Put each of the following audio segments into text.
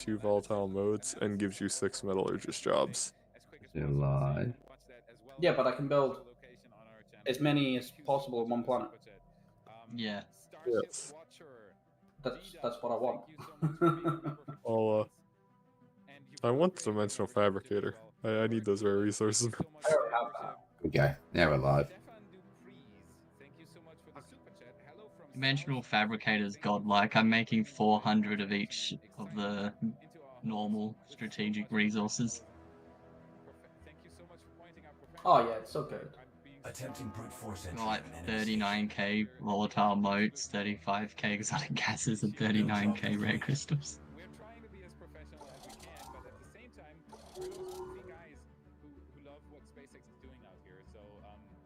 2 volatile modes and gives you 6 metallurgist jobs. They're alive. Yeah, but I can build as many as possible on one planet. Yeah. Yes. That's what I want. I'll, I want the dimensional fabricator. I need those rare resources. I already have that. Good go. Now we're live. Dimensional fabricator's godlike. I'm making 400 of each of the normal strategic resources. Oh yeah, it's so good. Attempting brute force entry. Like 39k volatile motes, 35k exotic gases, and 39k rare crystals. We're trying to be as professional as we can, but at the same time, we're those goofy guys who love what SpaceX is doing out here. So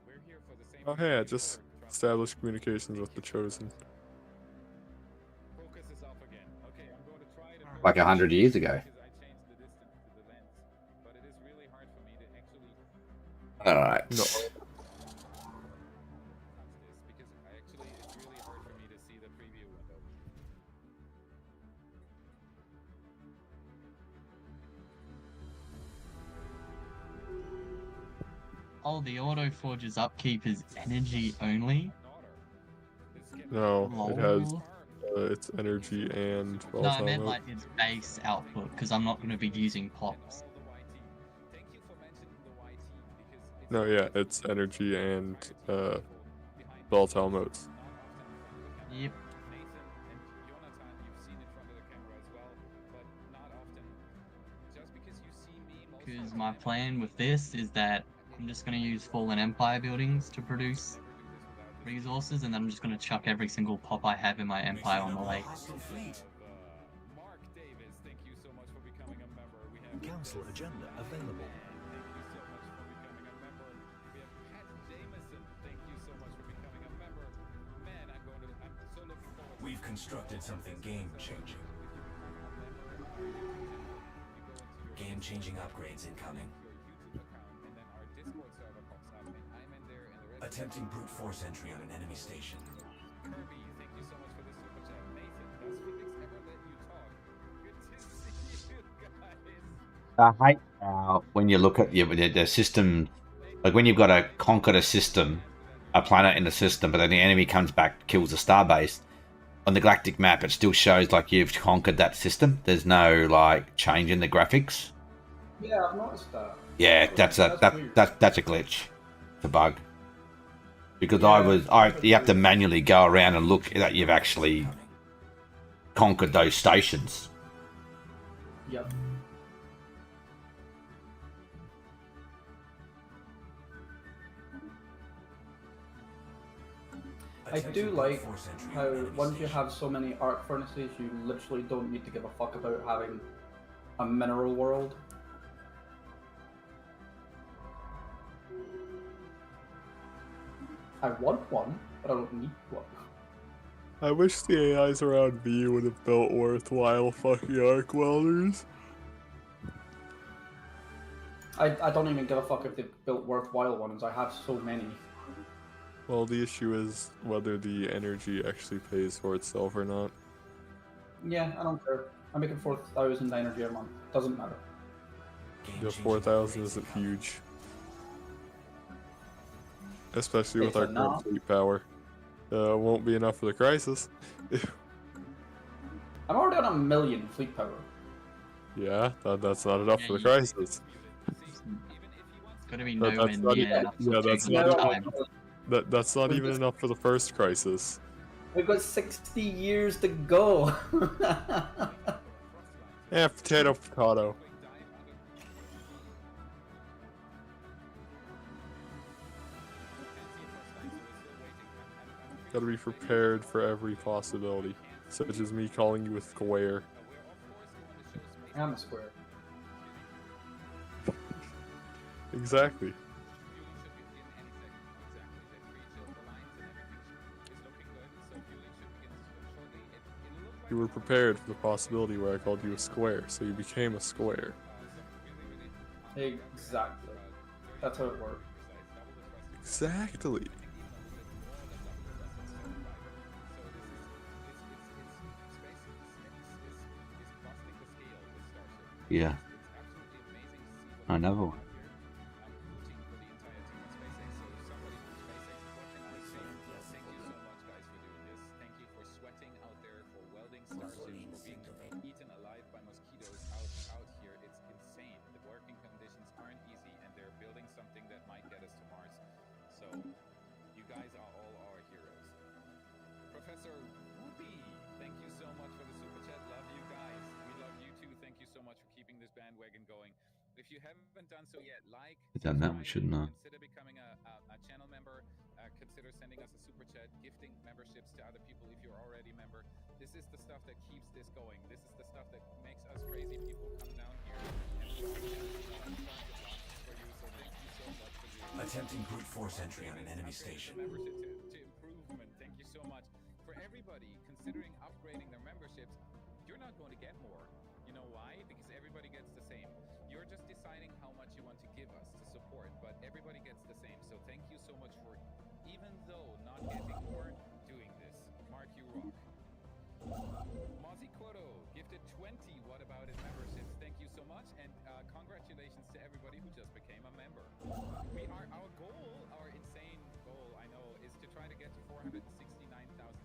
we're here for the same. Oh hey, I just established communications with the Chosen. Focus is off again. Okay, I'm going to try to Like 100 years ago. I changed the distance to the lens, but it is really hard for me to actually Alright. No. this because it's really hard for me to see the preview window. Oh, the Autoforge's upkeep is energy only? No, it has Lol. its energy and No, I volatile meant mode. like its base output, because I'm not going to be using pops. Thank you for mentioning the YT because No, yeah, it's energy and volatile modes. Yep. Nathan and Jonathan, you've seen in front of the camera as well, but not often. Just because you see me most Because of the my time, plan with this is that I'm just going to use Fallen Empire buildings to produce resources, and then I'm just going to chuck every single pop I have in my empire on the lake. Hostile fleet. Mark Davis, thank you so much for becoming a member. We have Council agenda available. Thank you so much for becoming a member. We have Pat Jameson, thank you so much for becoming a member. Man, I'm so looking forward to We've constructed something game-changing. Game-changing upgrades incoming. your YouTube account, and then our Discord server pops up, and I'm in there, and the rest Attempting brute force entry on an enemy station. Kirby, thank you so much for the super chat. Nathan, does Felix ever let you talk? Good to see you guys. I hate when you look at the system, like when you've got to conquer a system, a planet in the system, but then the enemy comes back, kills the starbase. On the galactic map, it still shows like you've conquered that system. There's no like change in the graphics. Yeah, I've noticed that. Yeah, that's a weird. that's a glitch. It's a bug. Because Yeah, you have to manually go around and look that you've actually conquered those stations. Yep. I do like how once you have so many arc furnaces, you literally don't need to give a fuck about having a mineral world. I want one, but I don't need one. I wish the AIs around me would have built worthwhile fucking arc welders. I don't even give a fuck if they built worthwhile ones. I have so many. Well, the issue is whether the energy actually pays for itself or not. Yeah, I don't care. I'm making 4,000 energy a month. Doesn't matter. The 4,000 isn't huge. Especially with It's our current enough. fleet power. Won't be enough for the crisis. I'm already on 1 million fleet power. Yeah, that's not enough Yeah, for the you- crisis. It's going to be But nowhere that's not near even- enough. yeah, to that's take not my even- time. That's not even enough for the first crisis. We've got 60 years to go. Yeah, potato. Gotta be prepared for every possibility, such as me calling you a square. I'm a square. Exactly. You were prepared for the possibility where I called you a square, so you became a square. Exactly. That's how it works. Exactly. Yeah. I know. Professor Whoopi, thank you so much for the super chat. Love you guys. We love you too. Thank you so much for keeping this bandwagon going. If you haven't done so yet, like, I've done that one, shouldn't I? consider becoming a channel member. Consider sending us a super chat, gifting memberships to other people if you're already a member. This is the stuff that keeps this going. This is the stuff that makes us crazy people come down here and for you. So thank you so much for doing this. Attempting brute force entry on an enemy station. Membership to improvement. Thank you so much. For everybody considering upgrading their memberships, you're not going to get more. You know why? Because everybody gets the same. You're just deciding how much you want to give us to support, but everybody gets the same. So thank you so much for, even though not getting more, doing this. Mark, you rock. Mozzie Quoto gifted 20 What About It memberships. Thank you so much, and congratulations to everybody who just became a member. Our goal, our insane goal, I know, is to try to get to 469,000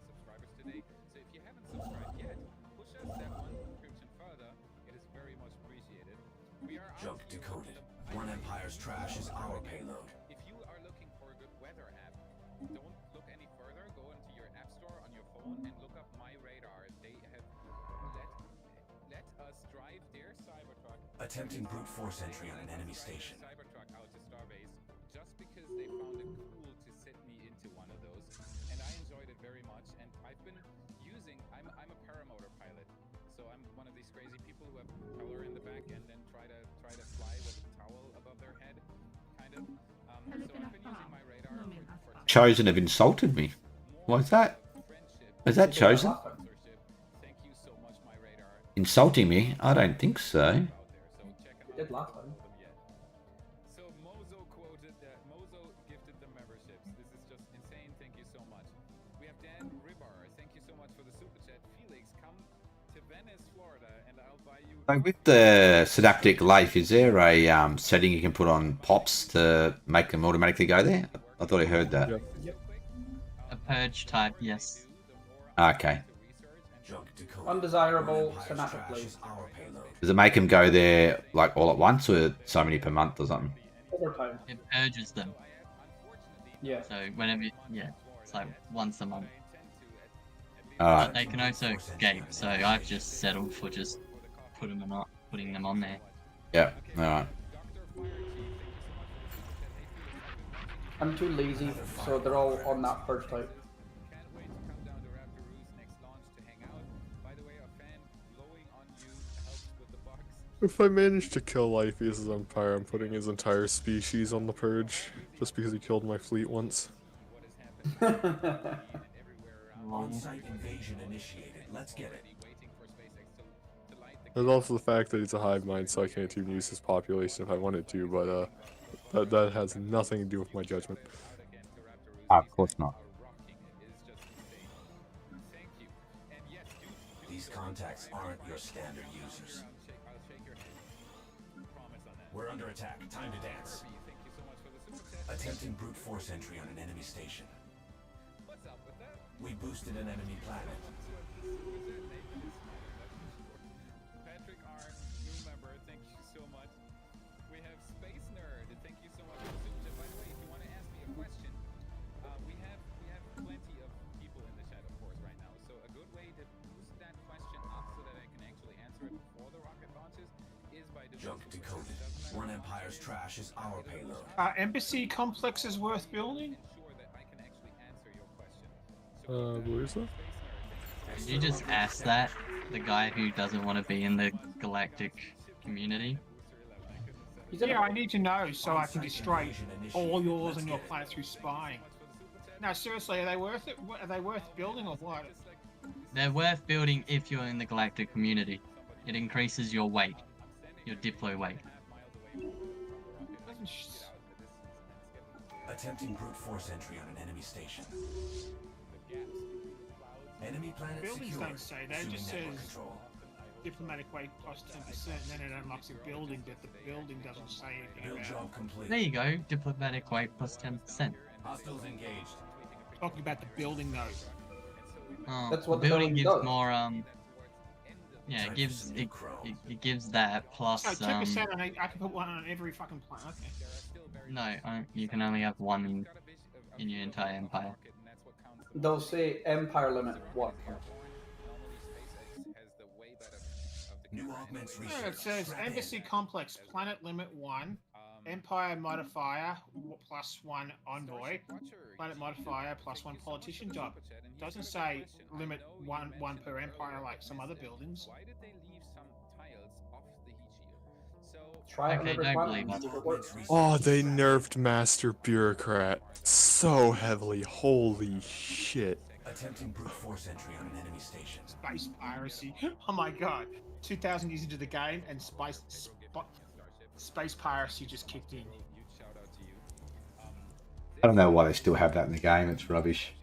subscribers today. So if you haven't subscribed yet, push us that one subscription further. It is very much appreciated. We are Junk decoded. One Empire's trash is our payload. If you are looking for a good weather app, don't look any further. Go into your app store on your phone and look up My Radar. They have let us drive their Cybertruck. Attempting brute force entry on an enemy station. Cybertruck out to Starbase just because they found it cool to set me into one of those, and I enjoyed it very much. And I've been using. I'm a paramotor pilot, so I'm one of these crazy people who have propeller in the back and then try to fly with a towel above their head, kind of. So I've been using my radar for Chosen have insulted me. Why's that? Is that Chosen? Thank you so much, my radar. Insulting me? I don't think so. Did last time. So Mozo gifted the memberships. This is just insane. Thank you so much. We have Dan Ribar. Thank you so much for the super chat. Felix, come to Venice, Florida, and I'll buy you. So with the synaptic life, is there a setting you can put on pops to make them automatically go there? I thought I heard that. Yep. A purge type, yes. Okay. Junk decoded. Undesirable One Empire's synaptic trash leaf. is our payload. Does it make them go there like all at once, or so many per month or something? Over time. It purges them. Yeah. So whenever, yeah, it's like once a month. Alright. But they can also escape, so I've just settled for just putting them on there. Yeah. Alright. I'm too lazy, so they're all on that purge type. Can't wait to come down to Raptor Roost next launch to hang out. By the way, our fan blowing on you helps with the bugs. If I manage to kill Life-E's Empire, I'm putting his entire species on the purge, just because he killed my fleet once. What is happening everywhere around. On-site invasion initiated. Let's get it. Waiting for SpaceX to light the There's also the fact that he's a hive mind, so I can't even use his population if I wanted to, but that has nothing to do with my judgment. again to Raptor Roost. Of course not. Rocking it is just insane. Thank you. And yes, do These contacts aren't your standard users. I'll shake your hand. Promise on that. We're under attack. Time to dance. Thank you so much for the super chat. Attempting brute force entry on an enemy station. What's up with that? We boosted an enemy planet. Patrick R, new member, thank you so much. We have Space Nerd, thank you so much for the super chat. By the way, if you want to ask me a question, we have plenty of people in the chat, of course, right now. So a good way to boost that question up so that I can actually answer it before the rocket launches is by doing Junk super decoded. chats. It doesn't One matter. Empire's trash is our payload. Embassy complex is worth building? Ensure that I can actually answer your question. So Where is that? You just ask that, the guy who doesn't want to be in the galactic community. He's in Yeah, it. I need to know so I can destroy all yours and your planet through spying. Now, seriously, are they worth it? Are they worth building or what? They're worth building if you're in the galactic community. It increases your weight, your diplo weight. Doesn't sh- Attempting brute force entry on an enemy station. Enemy planet Buildings secure. don't say that, it Assuming just network says- control. diplomatic weight plus 10%, then it unlocks a building that the building doesn't say anything Build about. job complete. There you go, diplomatic weight plus 10%. Hostiles engaged. Talking about the building though. Oh, That's the what the building building gives does. more, yeah, it gives it gives that plus, So 10% on I can put one on every fucking planet. Okay. no, you can only have one in your entire empire. They'll say Empire limit 1. New augments Yeah, research. it says Strap in. Embassy Complex, Planet Limit 1, Empire Modifier plus 1 Envoy, Planet Modifier plus 1 Politician Job. Doesn't say limit one per empire like some other buildings. Why did they leave some tiles off the heat shield? So Try it on Okay, every don't planet believe and us. see if it works. Oh, they nerfed Master Bureaucrat so heavily. Holy shit. Attempting brute force entry on an enemy station. Space piracy. Oh my god. 2,000 years into the game and space piracy just kicked in. I don't know why they still have that in the game. It's rubbish.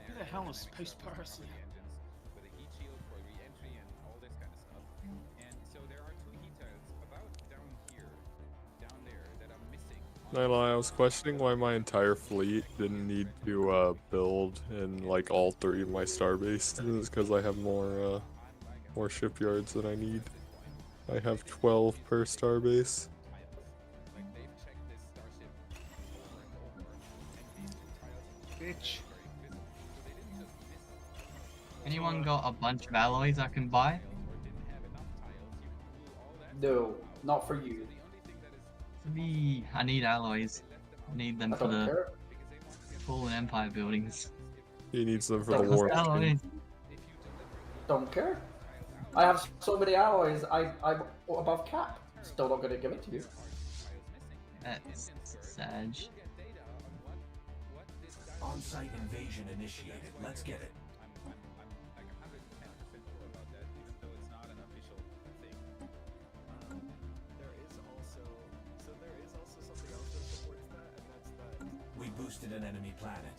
Who the hell is space piracy? Nyla, I was questioning why my entire fleet didn't need to build in like all 3 of my starbases. It's because I have more shipyards than I need. I have 12 per starbase. Bitch. Anyone got a bunch of alloys I can buy? No, not for you. For me, I need alloys. I need them I for don't the care. Fallen Empire buildings. He needs them for Don't the cost war machine. Alloys. Don't care. I have so many alloys, I'm above cap. Still not gonna give it to you. That's Sag. On-site invasion initiated. Let's get it. We boosted an enemy planet.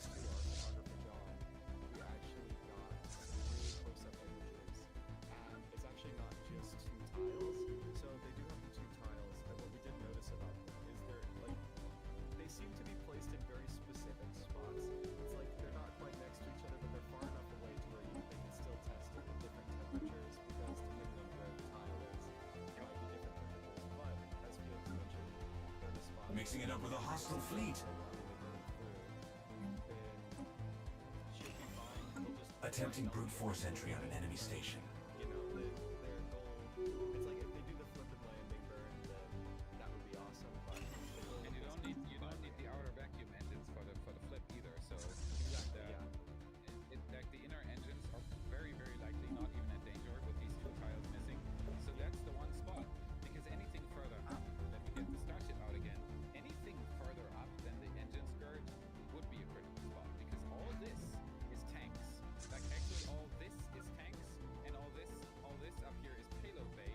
Mixing it up with a hostile fleet. Attempting brute force entry on an enemy station. And you don't need the outer vacuum engines for the flip either. So like the inner engines are very likely not even in danger with these 2 tiles missing. So that's the one spot. Because anything further up, let me get the starship out again. Anything further up than the engine skirt would be a critical spot because all this is tanks. Like actually all this is tanks, and all this up here is payload bay,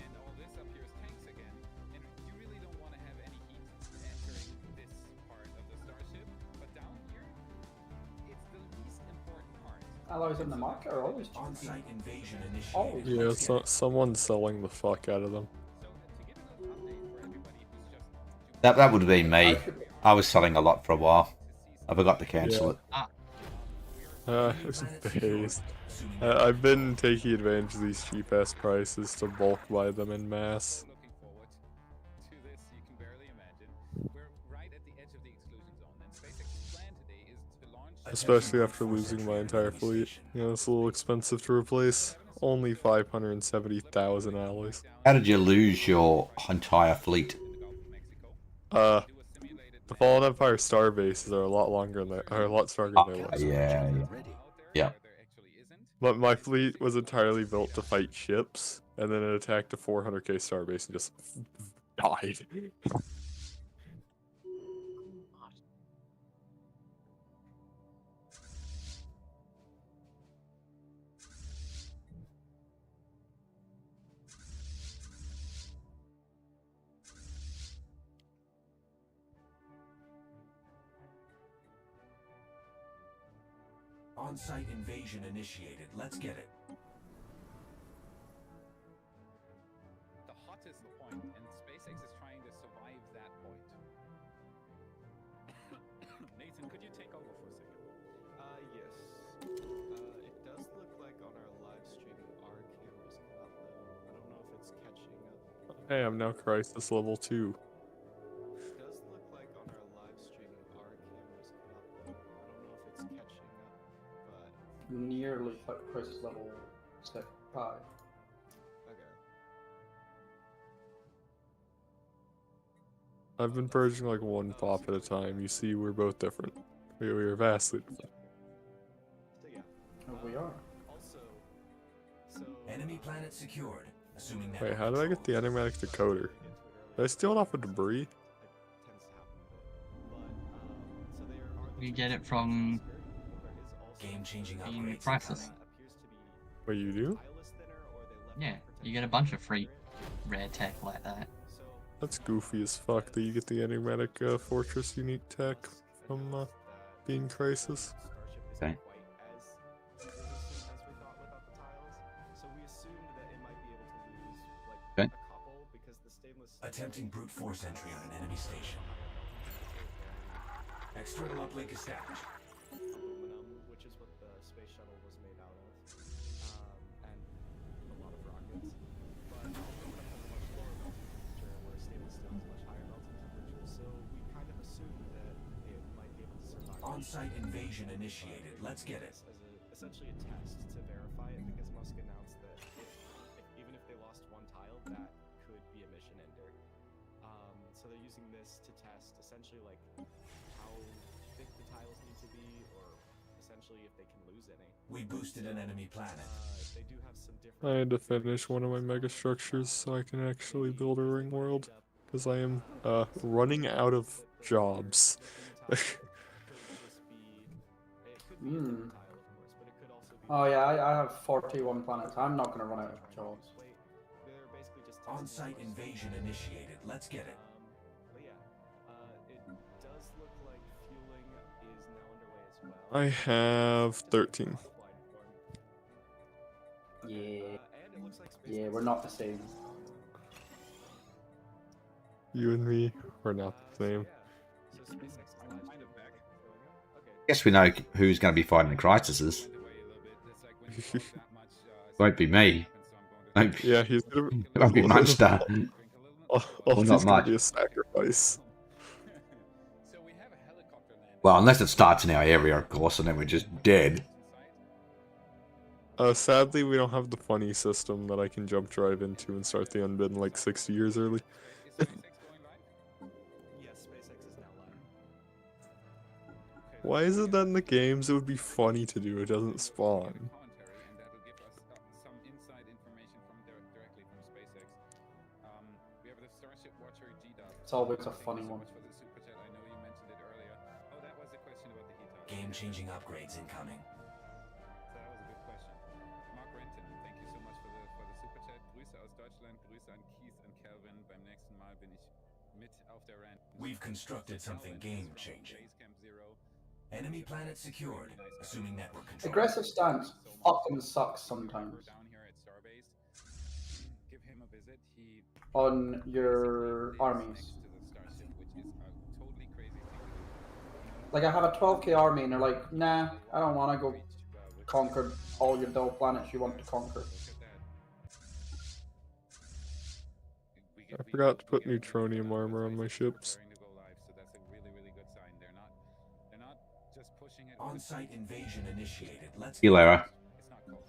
and all this up here is tanks again. And you really don't want to have any heat entering this part of the starship. But down here, it's the least important part. Alloys in the market are always cheap. On-site invasion initiated. Always. Yeah, Let's get it. someone's selling the fuck out of them. So to give a little update for everybody who's just That would have been me. I should be- I was selling a lot for a while. I forgot to cancel it. It's based. I've been taking advantage of these cheap ass prices to bulk buy them in mass. looking forward to this, you can barely imagine. We're right at the edge of the exclusion zone, and SpaceX's plan today is to launch Especially after losing my entire fleet. You know, it's a little expensive to replace. Only 570,000 alloys. How did you lose your entire fleet? in the Gulf of Mexico. The Fallen Empire star bases are a lot longer than a lot stronger than they look. Yeah. Yeah. But my fleet was entirely built to fight ships, and then it attacked a 400k starbase and just died. On-site invasion initiated. Let's get it. The hottest point, and SpaceX is trying to survive that point. Nathan, could you take over for a second? Yes. It does look like on our live stream our cameras cut out though. I don't know if it's catching up. Hey, I'm now crisis level 2. It does look like on our live stream our cameras cut out though. I don't know if it's catching up, but Nearly crisis level 5. okay. I've been purging like one pop at a time. You see, we're both different. We are vastly different. So yeah. Oh, we are. Also, so Enemy planet secured. Assuming that. Wait, how did I get the enigmatic decoder? Did I steal it off of debris? it tends to happen a bit. But so there are You get it from Game-changing being upgrades. crisis. Wait, you do? Yeah, you get a bunch of free rare tech like that. That's goofy as fuck that you get the enigmatic fortress unique tech from being crisis. Okay. Okay. Attempting brute force entry on an enemy station. External uplink established. Aluminum, which is what the space shuttle was made out of, and a lot of rockets. But aluminum has a much lower melting temperature, whereas stainless steel has a much higher melting temperature. So we kind of assumed that it might be able to survive. On-site invasion initiated. Let's get it. Essentially a test to verify it, because Musk announced that even if they lost one tile, that could be a mission ender. So they're using this to test essentially like how thick the tiles need to be, or essentially if they can lose any. We boosted an enemy planet. They do have some different. I had to finish one of my mega structures so I can actually build a ring world. Because I am running out of jobs. Oh yeah, I have 41 planets. I'm not gonna run out of jobs. On-site invasion initiated. Let's get it. But yeah, it does look like fueling is now underway as well. I have 13. Yeah. And it looks like Yeah, we're not the same. You and me, we're not the same. So SpaceX is kind of back. Okay. Guess we know who's going to be fighting the crises. Won't be me. Won't be, Yeah, he's gonna it won't be Munster. All Well, he's not gonna much. be a sacrifice. So we have a helicopter landing. Well, unless it starts in our area, of course, and then we're just dead. Sadly, we don't have the funny system that I can jump drive into and start the unbidden like 60 years early. Is SpaceX going live? Yes, SpaceX is now live. Okay, Why is it that in the games it would be funny to do? It doesn't spawn. commentary, and that'll give us some inside information directly from SpaceX. We have the Starship Watcher G-Dot. It's always a Thank you funny so one. much for the super chat. I know you mentioned it earlier. Oh, that was a question about the heat. Game-changing upgrades incoming. So that was a good question. Mark Renton, thank you so much for the super chat. Grüße aus Deutschland, Grüße an Keith und Calvin. Beim nächsten Mal bin ich mit auf der Rand. We've constructed something game-changing. Basecamp Zero. Enemy planet secured. Assuming network control. Aggressive stance fucking sucks sometimes. Down here at Starbase. Give him a visit. He On your armies. next to the starship, which is a totally crazy thing to do. Like I have a 12k army and they're like, nah, I don't want to go conquer all your dull planets you want to conquer. I forgot to put neutronium armor on my ships. On-site invasion initiated. Let's See you later. It's not called.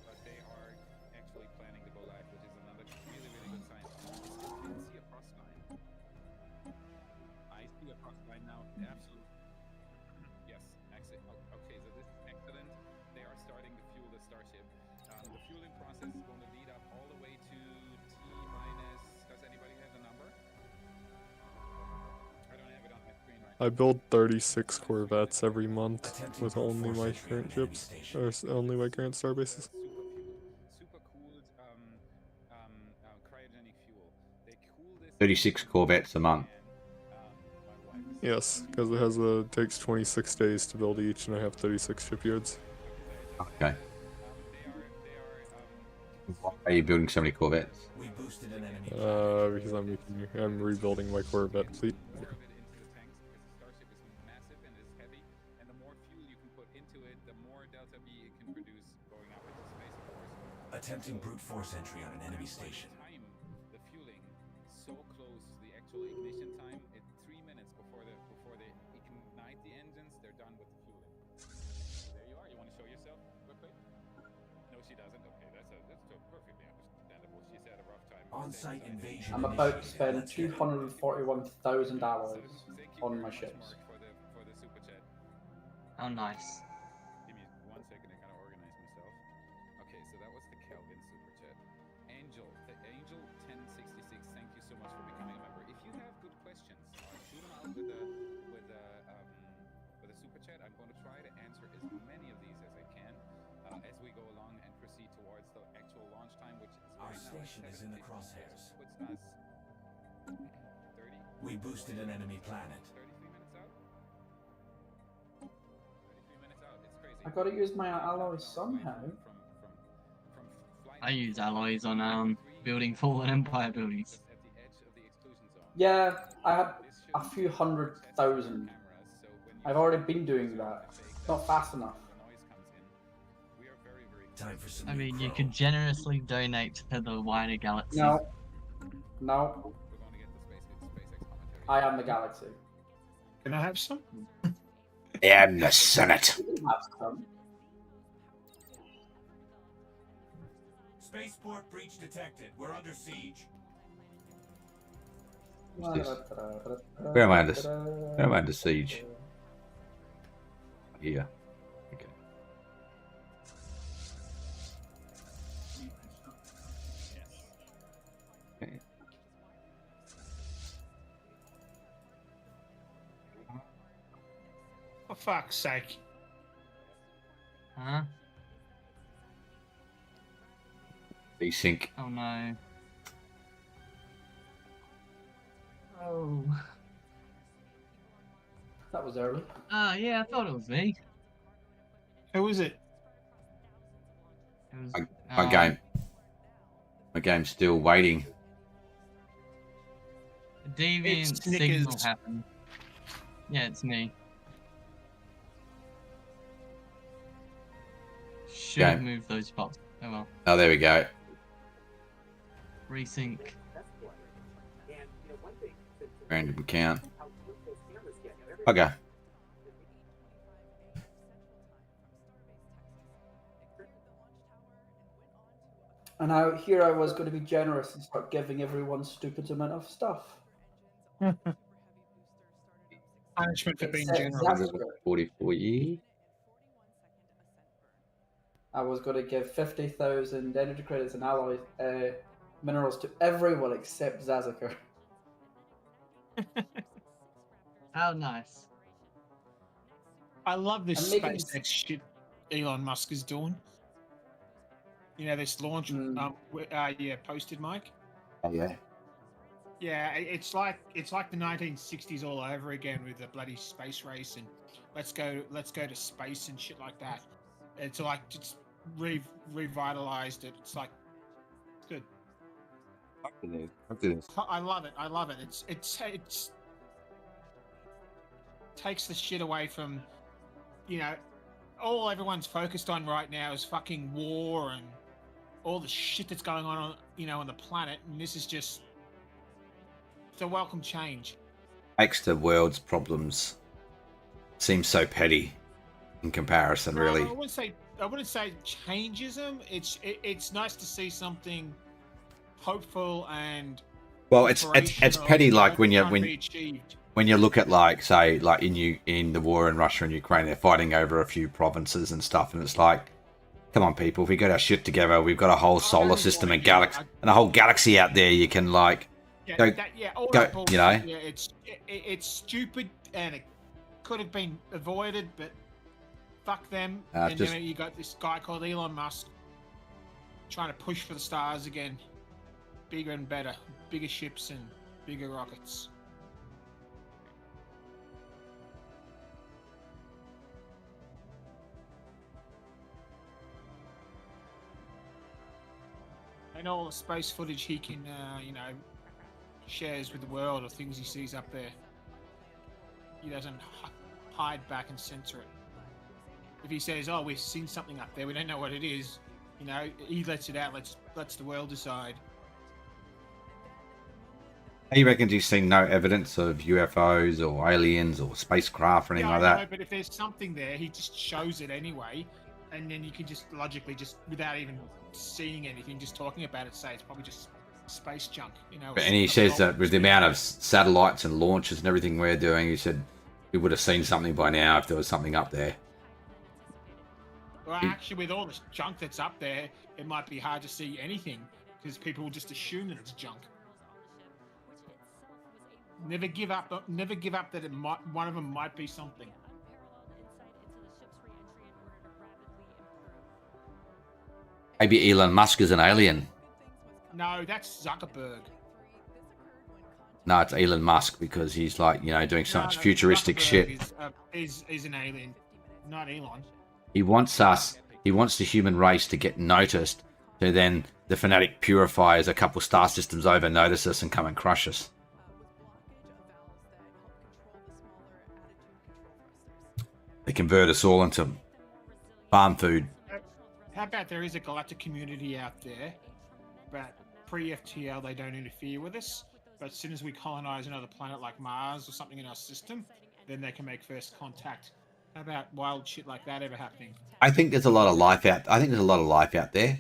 But they are actually planning to go live, which is another really, really good sign. I still can't see a cross line. I see a cross line now. Absolutely. Yes, excellent. Okay, so this is excellent. They are starting to fuel the starship. The fueling process is going to lead up all the way to T minus. Does anybody have the number? I don't have it on my screen right now. I build 36 Corvettes every month with only my current ships, or only my current star bases. Super cooled cryogenic fuel. They cool this 36 Corvettes a month. Yes, because takes 26 days to build each, and I have 36 shipyards. Okay. Why are you building so many corvettes? We boosted an enemy. Because I'm rebuilding my Corvette fleet. Attempting brute force entry on an enemy station. The fueling so close to the actual ignition time. It's 3 minutes before they ignite the engines. They're done with the fueling. There you are. You want to show yourself real quick? No, she doesn't. Okay, that's perfectly understandable. She's had a rough time. On-site invasion. I'm about to spend 241,000 hours on my ships. For the super chat. Oh, nice. Give me 1 second to kind of organize myself. Okay, so that was the Kelvin super chat. Angel 1066. Thank you so much for becoming a member. If you have good questions, shoot them out with a super chat. I'm going to try to answer as many of these as I can as we go along and proceed towards the actual launch time, which is Our right now station is in the crosshairs. puts us 30. We boosted an enemy planet. 33 minutes out. 33 minutes out. It's crazy. I gotta use my alloys somehow. I use alloys on building Fallen Empire buildings. Yeah, I had a few 100,000. I've already been doing that. Not fast enough. Time for some I new mean, you crow. could generously donate to the wider galaxy. No. No. I am the galaxy. Can I have some? I am the Senate. You can have some. Spaceport breach detected. We're under siege. What's this? Where am I under siege? Here. Okay. Okay. For fuck's sake. Huh? Desync. Oh no. Oh. That was early. Yeah, I thought it was me. Who is it? It was, My game's still waiting. A deviant It's signal Snickers. happened. Yeah, it's me. Should have Okay. moved those spots. Oh well. Oh, there we go. Resync. Random count. Okay. And now here I was going to be generous and start giving everyone stupid amount of stuff. Punishment for being Except generous. Zasker. 144 years. I was going to give 50,000 energy credits and alloy minerals to everyone except Zazaker. How nice. I love this I'm making- SpaceX shit Elon Musk is doing. You know, this launch, posted, Mike. Oh, yeah. Yeah, it's like the 1960s all over again with the bloody space race and let's go to space and shit like that. It's like it's revitalized it. It's like it's good. I love it. I love it. It's takes the shit away from, you know, all everyone's focused on right now is fucking war and all the shit that's going on on the planet, and this is just it's a welcome change. Makes the world's problems seem so petty in comparison, really. I wouldn't say it changes them. It's nice to see something hopeful and Well, it's petty, like when trying to be achieved. when you look at like in the war in Russia and Ukraine, they're fighting over a few provinces and stuff, and it's like, come on, people, if we got our shit together, we've got a whole solar system and galaxy and a whole galaxy out there. You can like all go, that bullshit, you know. Yeah, it's stupid and it could have been avoided, but fuck them. And just- then you got this guy called Elon Musk trying to push for the stars again, bigger and better, bigger ships and bigger rockets. And all the space footage he can, shares with the world or things he sees up there. He doesn't hide back and censor it. If he says, "Oh, we've seen something up there, we don't know what it is," he lets it out. Lets the world decide. He reckons he's seen no evidence of UFOs or aliens or spacecraft or anything like that. But if there's something there, he just shows it anyway, and then you can just logically, just without even seeing anything, just talking about it, say it's probably just space junk. And he says that with the amount of satellites and launches and everything we're doing, he said we would have seen something by now if there was something up there. Well, actually, with all the junk that's up there, it might be hard to see anything because people will just assume that it's junk. Never give up. Never give up that one of them might be something. Maybe Elon Musk is an alien. No, that's Zuckerberg. No, it's Elon Musk because he's like, doing some futuristic shit. Is an alien, not Elon. He wants the human race to get noticed, so then the fanatic purifiers a couple star systems over notice us and come and crush us. They convert us all into farm food. How about there is a galactic community out there, but pre-FTL they don't interfere with us, but as soon as we colonize another planet like Mars or something in our system, then they can make first contact. How about wild shit like that ever happening? I think there's a lot of life out. I think there's a lot of life out there,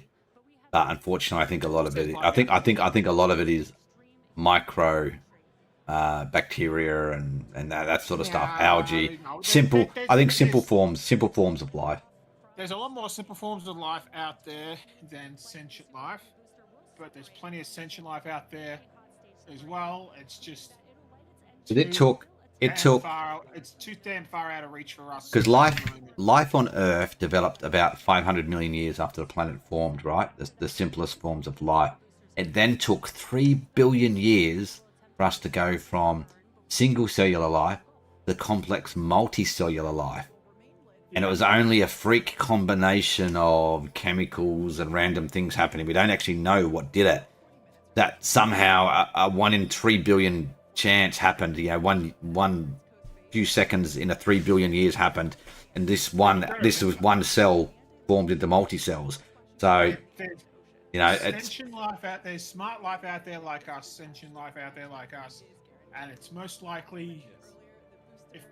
but unfortunately, I think a lot of it. I think a lot of it is micro bacteria and that sort of stuff, algae, simple. I think simple forms of life. There's a lot more simple forms of life out there than sentient life, but there's plenty of sentient life out there as well. It's just it's too damn far out of reach for us. Because life on Earth developed about 500 million years after the planet formed, right? The simplest forms of life. It then took 3 billion years for us to go from single cellular life to complex multicellular life. And it was only a freak combination of chemicals and random things happening. We don't actually know what did it. That somehow a 1 in 3 billion chance happened. One few seconds in a 3 billion years happened, and this was one cell formed into multi-cells. So, it's sentient life out there, smart life out there like us, sentient life out there like us, and it's most likely, if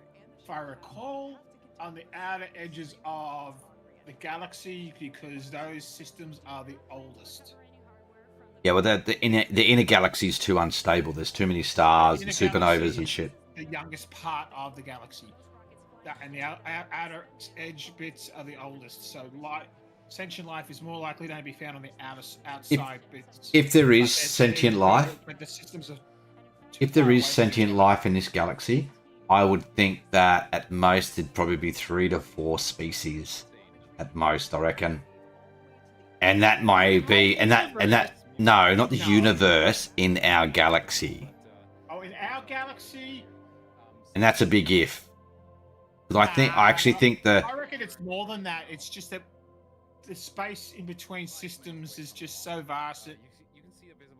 I recall, on the outer edges of the galaxy because those systems are the oldest. Yeah, well, the inner galaxy is too unstable. There's too many stars and supernovas and shit. The youngest part of the galaxy, and the outer edge bits are the oldest. So, sentient life is more likely to be found on the outside bits. If there is sentient life, but the systems are if there is sentient life in this galaxy, I would think that at most it'd probably be 3 to 4 species, at most, I reckon. And that might be, no, not the universe, in our galaxy. Oh, in our galaxy? And that's a big if. Because I actually think I reckon it's more than that. It's just that the space in between systems is just so vast that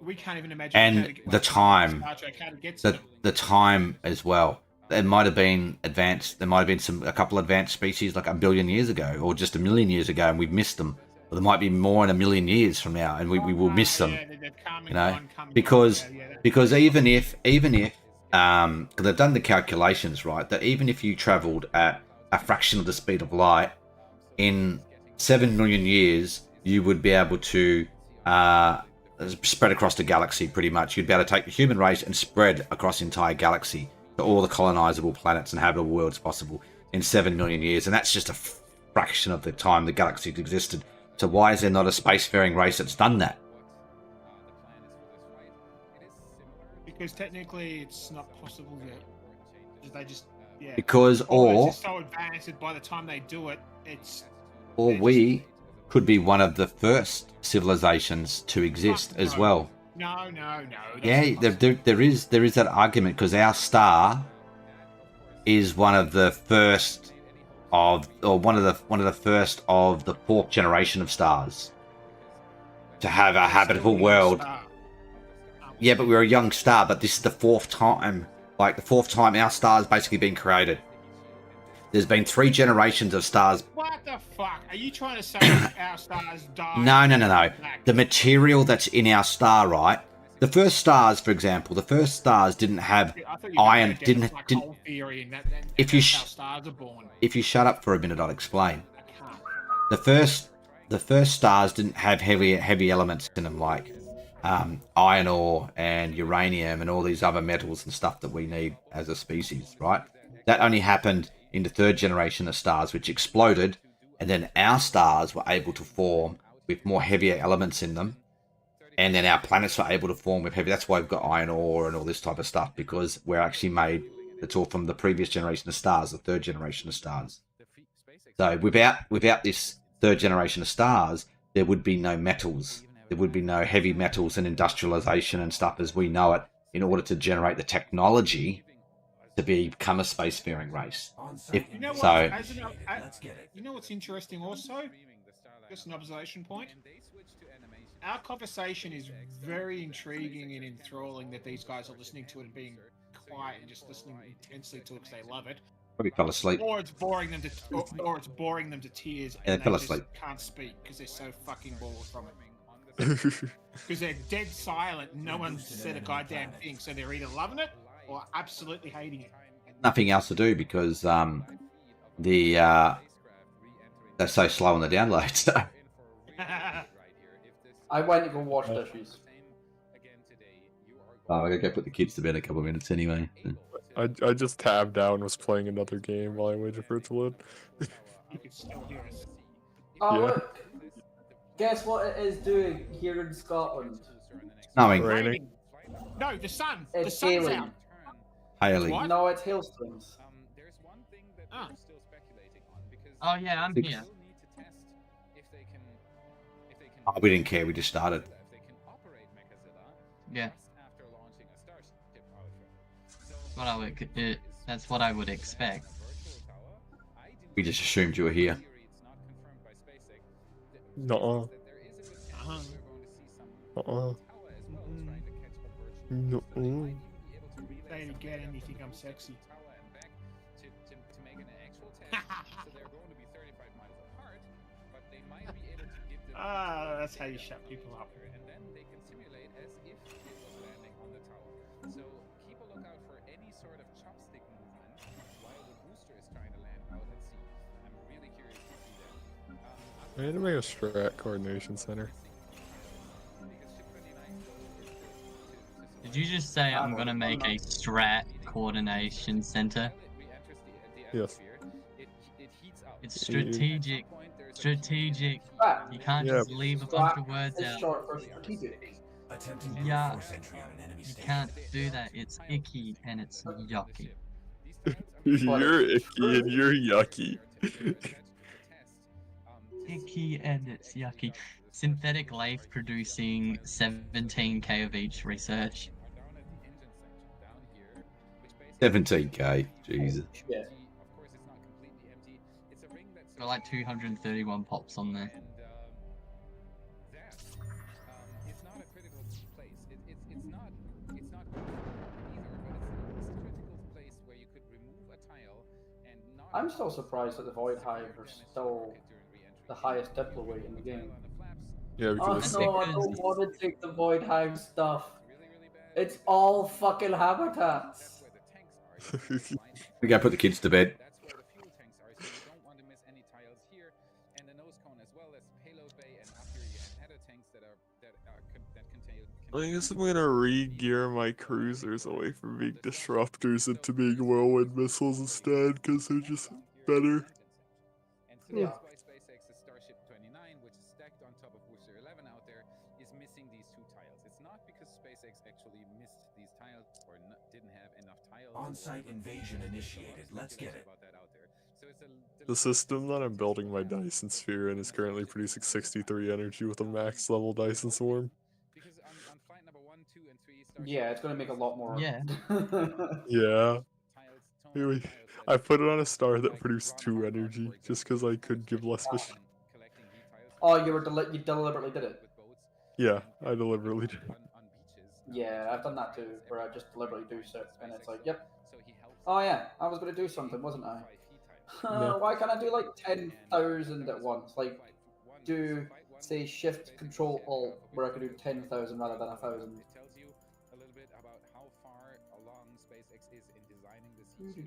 we can't even imagine. And the time as well. There might have been advanced. There might have been a couple advanced species like 1 billion years ago, or just 1 million years ago, and we've missed them. Or there might be more in 1 million years from now, and we will miss them. Because even if because they've done the calculations, right, that even if you travelled at a fraction of the speed of light, in 7 million years, you would be able to spread across the galaxy pretty much. You'd be able to take the human race and spread across the entire galaxy to all the colonizable planets and habitable worlds possible in 7 million years. And that's just a fraction of the time the galaxy existed. So why is there not a spacefaring race that's done that? Because technically it's not possible yet. They just, Because, or... It's so advanced by the time they do it, it's... Or we could be one of the first civilizations to exist as well. No. Yeah, there is that argument because our star is one of the first of, or one of the first of the 4th generation of stars. to have a habitable world. Yeah, but we're a young star, but this is the 4th time. Like, the 4th time our star's basically been created. There's been 3 generations of stars. What the fuck? Are you trying to say our stars died? No. The material that's in our star, right? The first stars, for example, the first stars didn't have iron. Didn't. If you shut up for a minute, I'll explain. The first stars didn't have heavy elements in them, like iron ore and uranium and all these other metals and stuff that we need as a species, right? That only happened in the 3rd generation of stars, which exploded, and then our stars were able to form with more heavier elements in them, and then our planets were able to form with heavy. That's why we've got iron ore and all this type of stuff, because we're actually made. It's all from the previous generation of stars, the 3rd generation of stars. So without this 3rd generation of stars, there would be no metals. There would be no heavy metals and industrialization and stuff as we know it, in order to generate the technology to become a spacefaring race. You know what's interesting also? Just an observation point. Our conversation is very intriguing and enthralling that these guys are listening to it and being quiet and just listening intensely to it because they love it. Probably fell asleep. Or it's boring them to tears Yeah, and they fell just asleep. can't speak because they're so fucking bored from it. Because they're dead silent. No one said a goddamn thing. So they're either loving it or absolutely hating it. Nothing else to do because they're so slow on the download. So. I went to go wash dishes. I gotta go put the kids to bed in a couple of minutes anyway. I just tabbed out and was playing another game while I waited for it to load. You can still hear us. Oh, Yeah. look. Guess what it is doing here in Scotland? Snowing. Raining. No, the sun. It's the sun's hailing. out. Hailing. What? No, it's hailstones. Ah. Oh yeah, I'm here. Oh, we didn't care. We just started. Yeah. That's what I would expect. We just assumed you were here. Nuh-uh. Uh-huh. Uh-uh. No. Say it again and you think I'm sexy. Ah, that's how you shut people up. So keep a lookout for any sort of chopstick movement while the booster is trying to land out at sea. I'm really curious to see that. I need to make a strat coordination center. Did you just say I'm gonna make a strat coordination center? Yes. It's strategic. Strategic. Strat. You can't Yeah. just leave a bunch of Strat words is out. short for strategic. Attempting Yeah. force entry on an enemy You station. can't do that. It's icky and it's yucky. You're icky and you're yucky. Icky and it's yucky. Synthetic life producing 17k of each research. 17k. Jesus. Yeah. Got like 231 pops on there. It's not a critical place. It's not critical either, but it's a critical place where you could remove a tile and not. I'm still surprised that the Void Hive are still the highest Diplo weight in the game. Yeah, Oh because no, I don't want to take the Void Hive stuff. It's all fucking habitats. We go put the kids to bed. That's where the fuel tanks are, so you don't want to miss any tiles here, and the nose cone as well as payload bay, and up here you have header tanks that contain. I guess I'm gonna re-gear my cruisers away from being disruptors into being whirlwind missiles instead, because they're just better. And so that's why SpaceX's Starship 29, which is stacked on top of Booster 11 out there, is missing these two tiles. It's not because SpaceX actually missed these tiles or didn't have enough tiles. On-site invasion initiated. Let's get it. About that out there. So it's The system that I'm building my Dyson sphere in is currently producing 63 energy with a max level Dyson swarm. because on flight number 1, 2, and 3, Starship Yeah, it's gonna make a lot more. Yeah. Yeah. tiles, Here we- I put it on a star that produced 2 energy, just because I could give less mission. Oh, you deliberately did it. Yeah, I deliberately do. Yeah, I've done that too, where I just deliberately do so, and it's like, yep. Oh yeah, I was going to do something, wasn't I? No. Why can't I do like 10,000 at once? Like, do say Shift Control Alt, where I could do 10,000 rather than 1,000. It tells you a little bit about how far along SpaceX is in designing this. It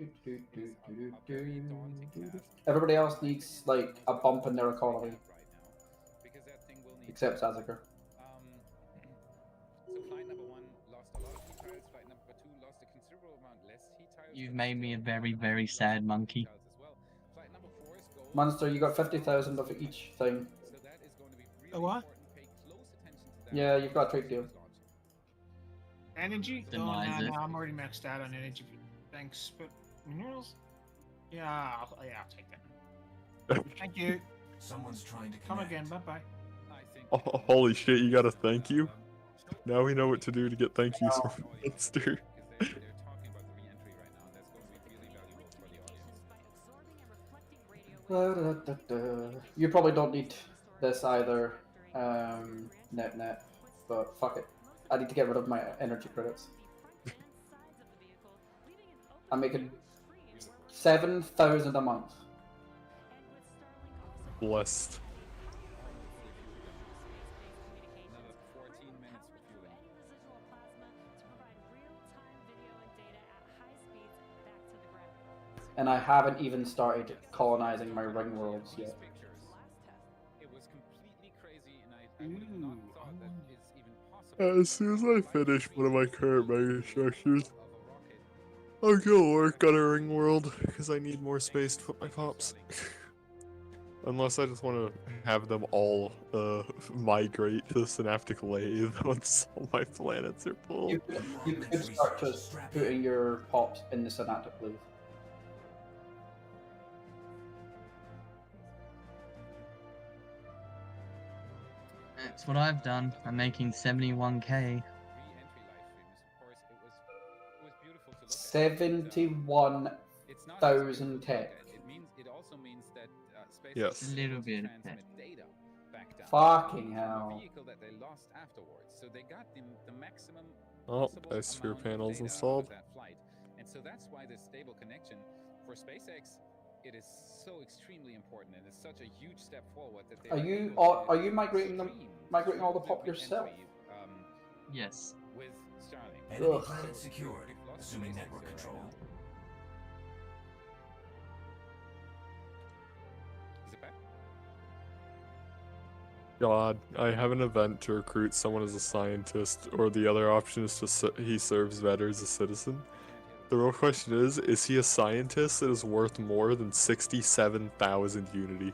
is a very daunting task. Everybody else needs like a bump in their economy, Because that thing will need except Sazaker. So flight number 1 lost a lot of heat tiles. Flight number 2 lost a considerable amount less heat tiles. You've made me a very, very sad monkey. Flight number 4's goal. Monster, you got 50,000 of each thing. So that is going to be really A what? important. Pay close attention to that. Yeah, you've got a trade deal. Energy? Demise no, it. no, I'm already maxed out on energy. Thanks, but minerals? Yeah, I'll take that. Thank you. Someone's trying to Come connect. again. Bye bye. I think Oh, holy shit, you got a thank you? Now we know what to do to get thank yous from Monster. because they're talking about the re-entry right now, and that's going to be really valuable for the audience. You probably don't need this either, net, but fuck it. I need to get rid of my energy credits. I'm making 7,000 a month. Blessed. Another 14 minutes for fueling. And I haven't even started colonizing my ring worlds yet. It was completely crazy, and I would have not thought that it's even possible. As soon as I finish one of my current mega structures, I'll go work on a ring world, because I need more space to put my pops. Unless I just want to have them all migrate to the synaptic lathe once all my planets are full. You could start just putting your pops in the synaptic lathe. That's what I've done. I'm making 71k. Re-entry live streams, of course, it was beautiful to look at. 71,000 It's not just beautiful to tech. look at. It also means that SpaceX Yes. A little bit of transmit that. data back down Fucking to hell. a vehicle that they lost afterwards. So they got the maximum Oh, possible biosphere amount of panels data out of installed. that flight. And so that's why this stable connection for SpaceX, it is so extremely important, and it's such a huge step forward that they Are you migrating all the pop yourself? Yes. With Starlink. Enemy Ugh. planet secured. Assuming network control. Is it back? God, I have an event to recruit someone as a scientist, or the other option is to he serves better as a citizen. The real question is he a scientist that is worth more than 67,000 Unity?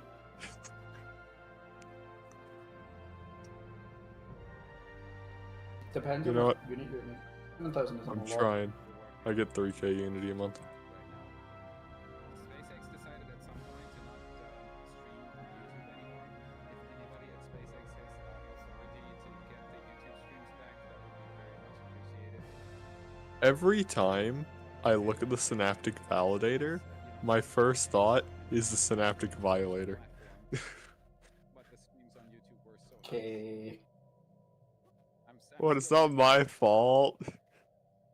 Depends You on know what unit you're making. 7,000 isn't I'm a lot. trying. I get 3k Unity a month. SpaceX decided at some point to not stream YouTube anymore. If anybody at SpaceX has authority to get the YouTube streams back, that would be very much appreciated. Every time I look at the Synaptic Validator, my first thought is the Synaptic Violator. But the streams on YouTube were so Okay. What, it's not my fault?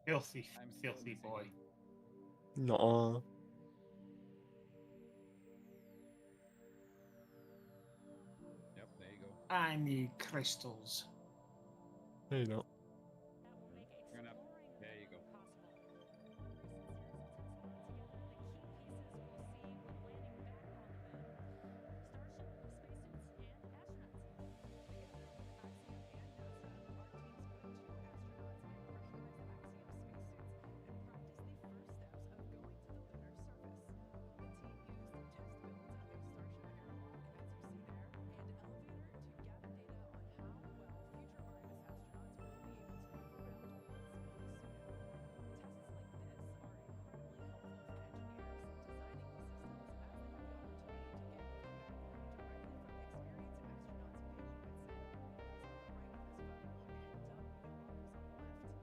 Filthy, I'm so filthy busy. boy. Nuh-uh. Yep, there you go. I need crystals. Hey, no. You're not. There you go.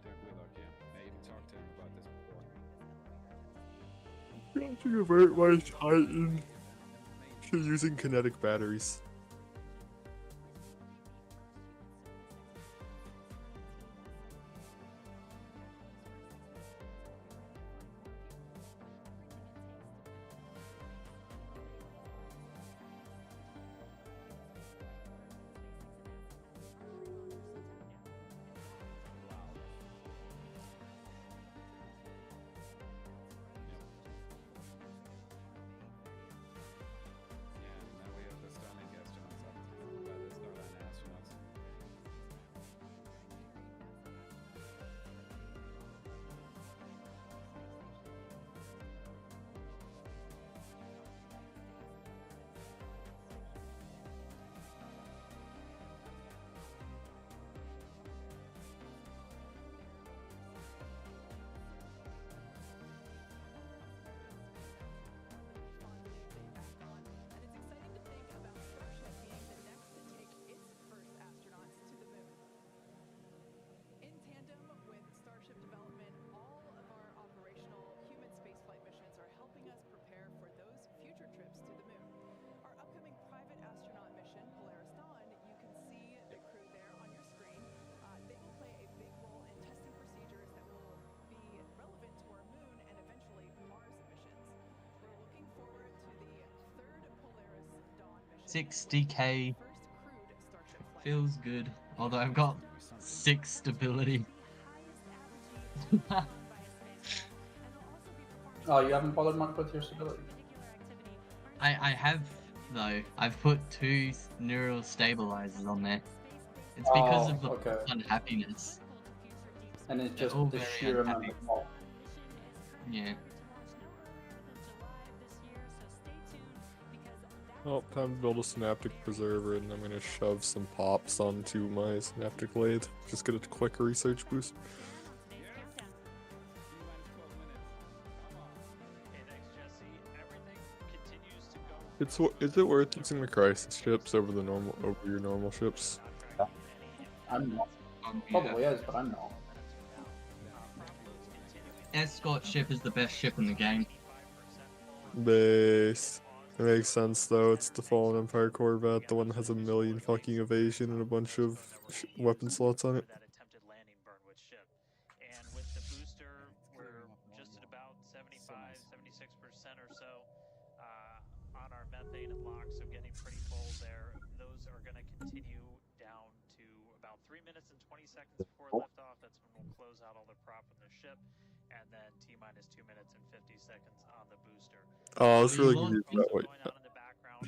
Doug Willock, yeah. I even talked to him about this before. Got to convert my Titan to using kinetic batteries. 60k feels good. Although I've got 6 stability. Oh, you haven't bothered much with your stability? I have though. I've put 2 neural stabilizers on there. It's because of the okay. unhappiness. And it's They're just all the very sheer amount unhappy. of fault. Yeah. Well, time to build a synaptic preserver, and I'm gonna shove some pops onto my synaptic lathe. Just get a quick research boost. Is it worth using the crisis ships over your normal ships? I'm not. Probably is, but I'm not. Escort ship is the best ship in the game. Base. It makes sense though. It's the Fallen Empire Corvette, the one that has a million fucking evasion and a bunch of weapon slots on it. And with the booster, we're just at about 75-76% or so on our methane and LOX, so getting pretty full there. Those are going to continue down to about 3 minutes and 20 seconds before liftoff. That's when we'll close out all the prop from the ship, and then T-minus 2 minutes and 50 seconds on the booster. Oh, it's really confused that way.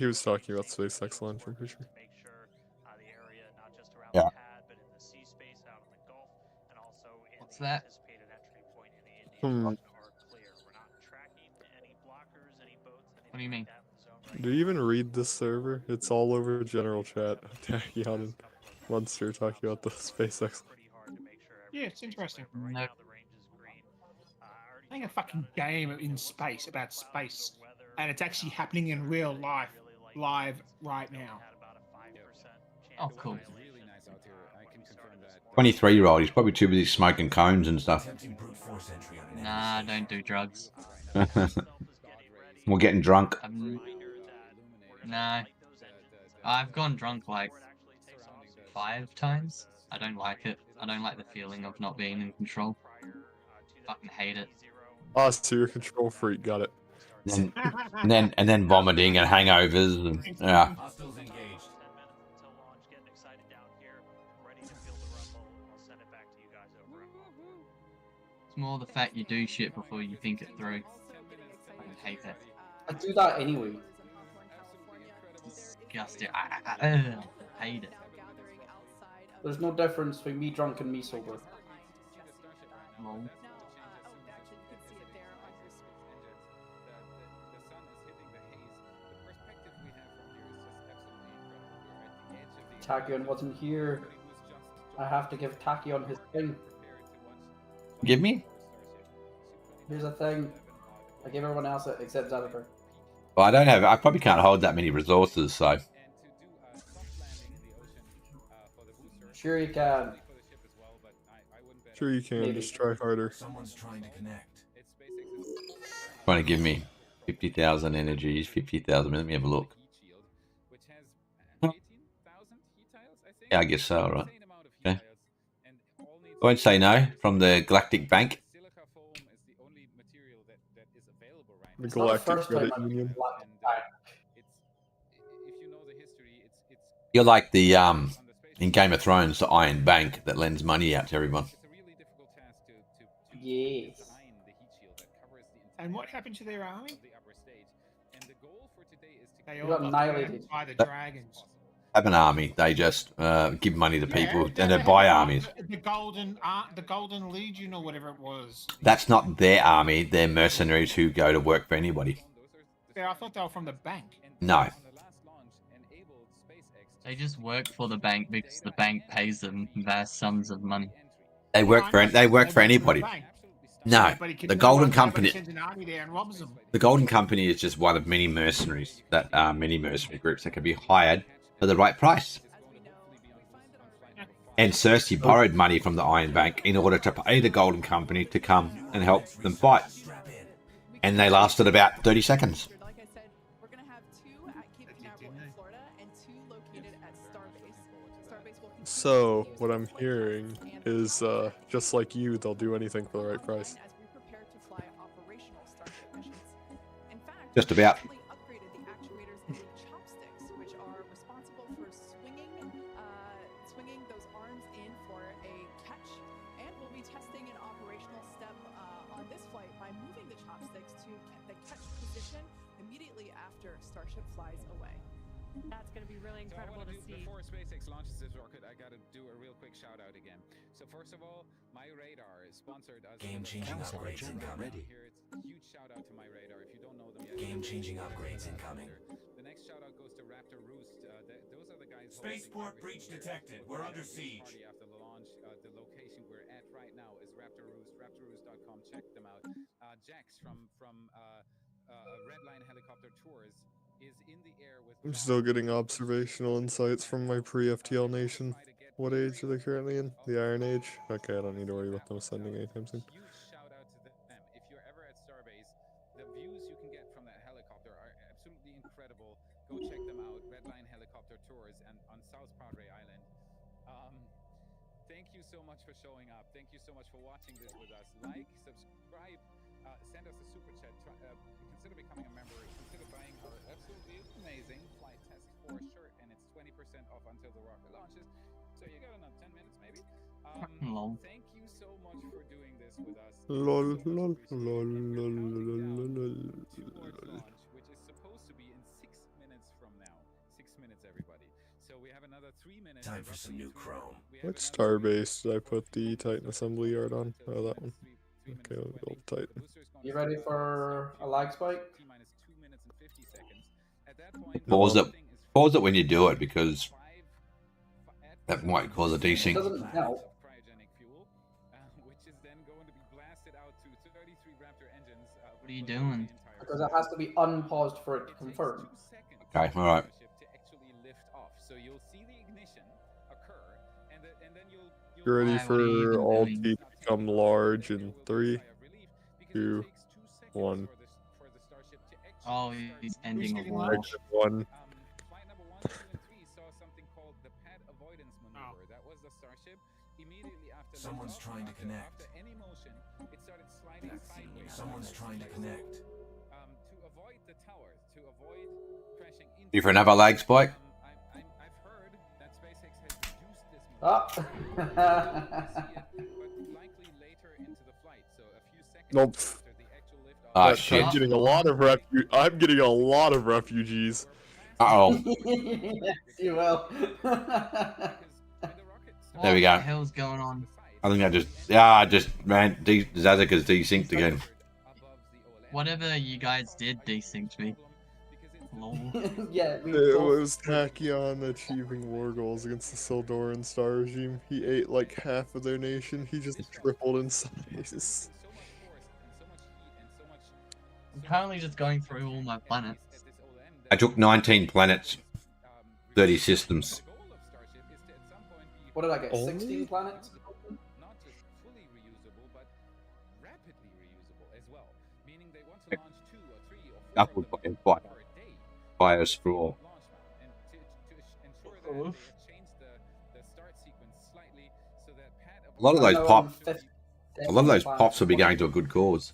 He was talking about SpaceX launch, I'm pretty sure. Make sure the area, not just around Yeah. the pad, but in the sea space out in the Gulf, and also in What's the that? anticipated entry point in the Indian Hmm. Ocean are clear. We're not tracking any blockers, any boats, anything What do you mean? like that in the zone right Do you even read this server? It's all over general chat. Tachyon and Monster talking about the SpaceX. pretty hard to make sure Yeah, it's interesting. right No. now the range is green. Playing a fucking game in space about space, and it's actually happening in real life, live right now. Oh, cool. Really nice out here. I can confirm that. 23-year-old, he's probably too busy smoking cones and stuff. Attempting brute force entry on an Nah, don't do drugs. We're getting drunk. No. I've gone drunk like 5 times. I don't like it. I don't like the feeling of not being in control. Fucking hate it. Oh, so you're a control freak, got it. And then vomiting and hangovers. And, yeah. Hostiles engaged. It's more the fact you do shit before you think it through. I hate that. I do that anyway. Disgusting. I hate it. There's no difference between me drunk and me sober. Lol. Tachyon wasn't here. I have to give Tachyon his thing. Give me? Here's a thing. I gave everyone else it except Zadiker. Well, I probably can't hold that many resources, so. Sure you can. Sure you can, Maybe. just try harder. Someone's trying to connect. Trying to give me 50,000 energies, 50,000. Let me have a look. Huh. Yeah, I guess so, right. Okay. I won't say no from the Galactic Bank. The It's not the Galactic first time Credit I've Union. You're like the in Game of Thrones, the Iron Bank that lends money out to everyone. Yes. And what happened to their army? They You all got got annihilated. by the dragons. Have an army. They just give money to people Yeah, and they buy armies. The Golden Legion or whatever it was. That's not their army. They're mercenaries who go to work for anybody. Yeah, I thought they were from the bank. No. They just work for the bank because the bank pays them vast sums of money. They work for anybody. No, the Golden Company. Sends an army there and robs them. The Golden Company is just one of many mercenaries that are many mercenary groups that can be hired for the right price. And Cersei borrowed money from the Iron Bank in order to pay the Golden Company to come and help them fight. And they lasted about 30 seconds. Like I said, we're going to have 2 at Cape Canaveral in Florida and 2 located at Starbase. Starbase will continue So, to what I'm hearing is, just like you, they'll do anything for the right price. as we prepare to fly operational Starship missions. In fact, Just about. we recently upgraded the actuators in the chopsticks, which are starship flies away. That's going to be really incredible to see. Before SpaceX launches this rocket, I gotta do a real quick shout out again. So first of all, My Radar sponsored us. Game-changing upgrades incoming. Here, it's a huge shout out to My Radar. If you don't know them yet, Game-changing upgrades incoming. The next shout out goes to Raptor Roost. Those are the guys. Spaceport breach detected. We're under siege. After the launch, the location we're at right now is Raptor Roost. RaptorRoost.com. Check them out. Jax from Redline Helicopter Tours is in the air with. I'm still getting observational insights from my pre-FTL nation. What age are they currently in? The Iron Age? Okay, I don't need to worry about them ascending anytime soon. Huge shout out to them. If you're ever at Starbase, the views you can get from that helicopter are absolutely incredible. Go check them out. Redline Helicopter Tours and on South Padre Island. Thank you so much for showing up. Thank you so much for watching this with us. Like, subscribe, send us a super chat. Consider becoming a member. Consider buying our absolutely amazing Flight Test 4 shirt, and it's 20% off until the rocket launches. So you got another 10 minutes maybe. Thank you so much for doing this with us. Lol, lol, lol, lol, lol, lol, Launch, which is supposed to be in 6 minutes from now. 6 minutes, everybody. So we have another 3 minutes. Time for some new chrome. Which starbase did I put the Titan assembly yard on? Oh, that one. Okay, I'll go Titan. You ready for a lag spike? Pause it when you do it, because that might cause a desync. It doesn't help. What are you doing? Because it has to be unpaused for it to confirm. Okay, alright. So you'll see the ignition occur, and then you'll You ready for all to become large in 3, 2, 1. Oh, he's ending a war. Exit 1. Flight number 1, 2, and 3 saw something called the pad avoidance maneuver. That was the starship immediately after. Someone's trying to connect. After any motion, it started sliding sideways. Someone's trying to connect. To avoid the tower, to avoid crashing into. You for another lag spike? I've heard that SpaceX has reduced this Ah. but likely later into the flight. So a few seconds Nope. after the actual liftoff. Ah, shit. I'm getting a lot of I'm getting a lot of refugees. Uh-oh. Yes, you will. There we go. What the hell's going on? I think I just ran. Zazika's desynced again. Whatever you guys did desynced me. Lol. Yeah, we It both- was Tachyon achieving war goals against the Sildoran star regime. He ate like half of their nation. He just tripled in size. I'm currently just going through all my planets. I took 19 planets, 30 systems. What did I get? Only? 16 planets? Not just fully reusable, but rapidly reusable as well. Meaning they want to launch 2 or 3 or 4 Upward of them fire. per day. Fire sprawl. And to ensure that they have changed the start sequence slightly so that pad A lot of those I know pop, I'm 50 a lot of those planets. pops will be going to a good cause.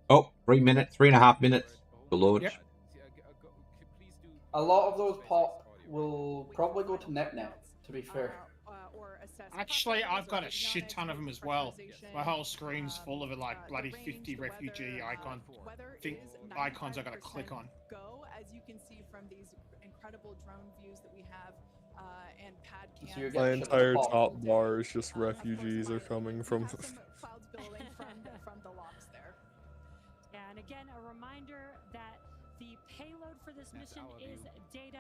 Oh, 3.5 minutes to launch. Yep. A lot of those pop will probably go to NetNet, to be fair. Or assess Actually, I've got a population, shit ton of them as well. pressurization, My whole screen's full of like bloody the 50 range, refugee whether, icon weather thing is icons I gotta click 95% on. Go, as you can see from these incredible drone views that we have, and pad So cams. you're My getting entire pop. top bar is just refugees are coming from. We have some clouds billowing from the locks there. And again, a reminder that the payload for this That's mission our is view. data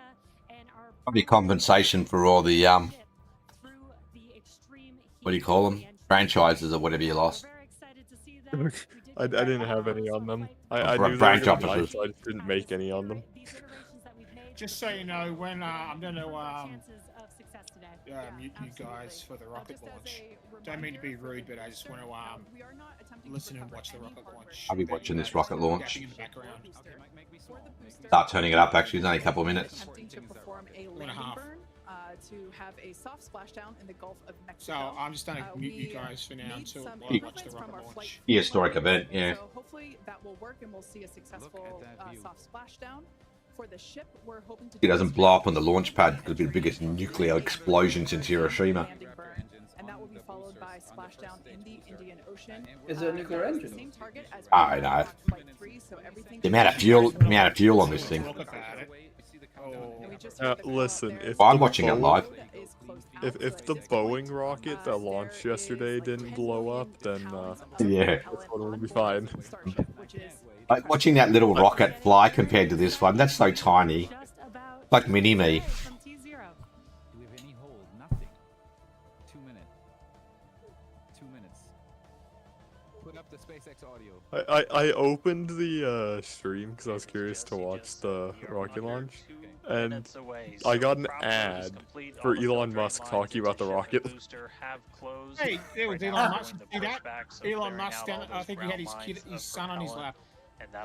and our Probably compensation for all the through the extreme what do you heat call of them? the engine. Franchises or whatever you We're lost. very excited to see them. We did I get didn't have any on them. I Bra- knew they branch were gonna die, officers. so I just didn't make any on them. These iterations that we've made Just so you know, when I'm gonna chances of success today. mute you guys for the rocket Just as launch. a Don't mean to be reminder, rude, but I just want to we are not attempting to listen and recover watch the any rocket hardware launch. I'll be watching this rocket launch. in the background. For the booster, Start turning it up. Actually, it's only a couple of minutes. attempting to perform a and a landing half. burn to have a soft splashdown in the Gulf of So Mexico. I'm just gonna mute you We guys for now made until some I watch the improvements from rocket our flight launch. The historic event, yeah. So hopefully that will work and we'll see a successful that view. soft splashdown. For the ship, we're hoping to It doesn't blow up on the launch pad because it'll be the biggest nuclear explosion since Hiroshima. landing burn, and that will be followed by splashdown in the Indian Ocean. Is it a nuclear That is the engine? same target as I we know. had on Flight 3, so everything The amount of fuel on this thing. Rocket pad. just heard the call out listen, there. if Well, I'm the watching it Boeing- live. That is closed out If to the this Boeing point. rocket that launched There yesterday is, like, didn't 10 blow million up, then pounds of Yeah. propellant one will on be board fine. Starship, which is Like watching that little rocket fly compared to this one, that's so tiny. Like mini-me. From T0. Do we have any hold? Nothing. 2 minutes. 2 minutes. Put up the SpaceX audio. I opened the stream because I was curious to watch the rocket launch, and I got an ad for Elon Musk talking about the rocket. Hey, there was Elon Musk. See that? Elon Musk, I think he had his son on his lap.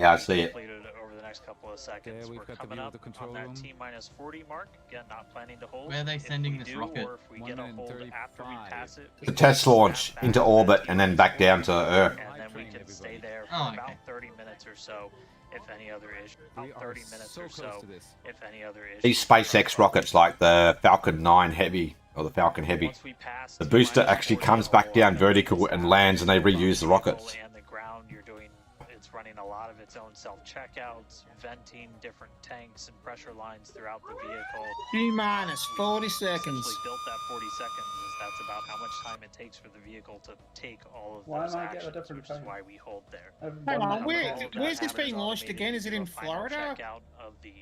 Yeah, I see it. Over the next couple of seconds. Okay, we've We're got the coming view of up the control on that room. T-minus 40 mark. Again, not planning to hold. Where are they If sending we this do, rocket? Or if we get a 1 hold minute after we 35. pass it. The test launch into orbit and then back down to Earth. And then we can stay there for Oh, about okay. 30 minutes or so, if any other issue. We About are 30 minutes so or close so, to this. if any other issue. These SpaceX rockets, like the Falcon 9 Heavy or the Falcon Heavy, Once we pass the booster T-minus actually 40, comes back down we'll vertical and lands, and they reuse the rockets. And the ground, you're doing, it's running a lot of its own self-checkouts, venting different tanks and pressure lines throughout the vehicle. T-minus 40 seconds. Essentially built that 40 seconds, as that's about how much time it takes for the vehicle to take all of Why those am I getting a actions, different which is time? why we hold there. Hang on, All where's that this being happens launched automated again? Is it in into a final Florida? checkout of the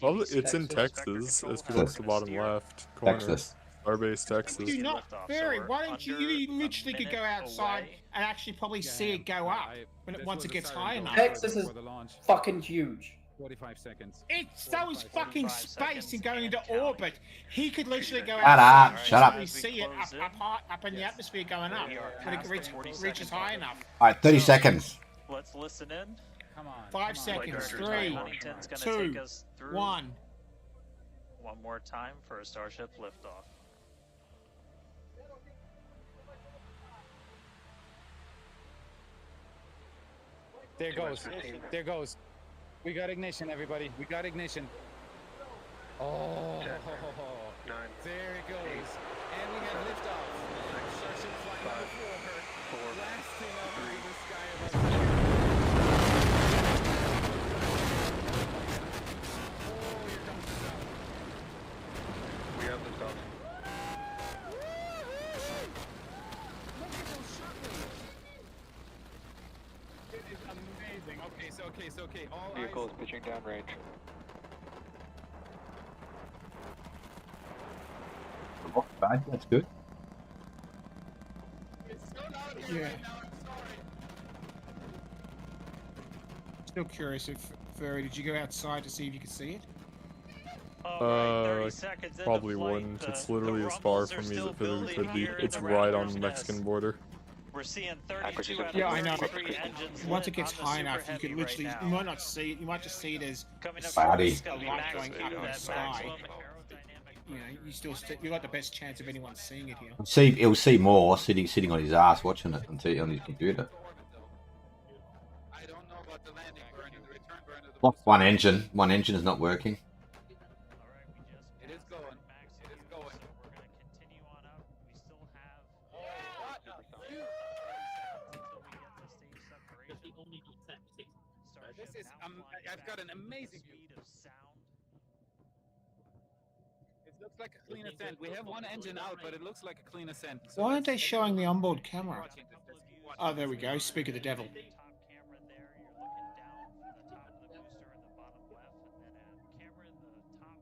Well, TV it's in spec Texas. control If you tower. look at the We're bottom gonna steer left corner, Texas. Starbase, Texas. Do not liftoff, so vary. we're Why don't you? under You a literally could go minute outside away. and actually probably see it go up once it gets high enough. Texas is fucking huge. 45 seconds. It's so is fucking 45 space seconds and going and into counting. orbit. He could literally go Shut outside up, and shut up. literally see it up in the atmosphere going up We are when it past the 40 reaches second high mark. enough. Alright, 30 seconds. Let's listen in. Come on. 5 come on. seconds. Like 3, Huntington's gonna 2, take us through 1. one more time for a Starship liftoff. There goes. There goes. We got ignition, everybody. We got ignition. Oh. There it goes. And we have liftoff. Starship flying over blasting up into the sky above. Oh, here comes the sun. We have the top. Look at those shockwaves. It is amazing. Okay. All Vehicle eyes. is pitching downrange. Bad, that's good. Yeah. Still curious if Furry, did you go outside to see if you could see it? Alright, 30 seconds into Probably flight, wouldn't. It's the literally as far rumbles are from me as still it physically building could be. here in It's the right on Raptor's the Mexican nest. border. We're seeing Accuracy 32 out of Yeah, I know. 33 engines Once it lit gets on the high enough, Super you could Heavy literally, right you now. might not see it, you might just see it as Coming up Fatty. it's gonna be a light max going speed, up in the that sky. maximum aerodynamic you know, you got the best chance of anyone seeing it here. He'll see more sitting on his ass watching it until on his computer. I don't know about the landing burn and the return burn of the Lost one engine. One engine is not working. It is going. It is going. We're gonna continue on up. We still have What? until we get to stage separation. This is I've got an amazing view. Speed of sound. It looks like a clean ascent. We have one engine out, but it looks like a clean ascent. So Why aren't they let's- showing the onboard camera? watching this. Let's keep watching Oh, there we this. go. Speak of the devil. Top camera there, you're looking down from the top of the booster in the bottom left, and then a camera in the top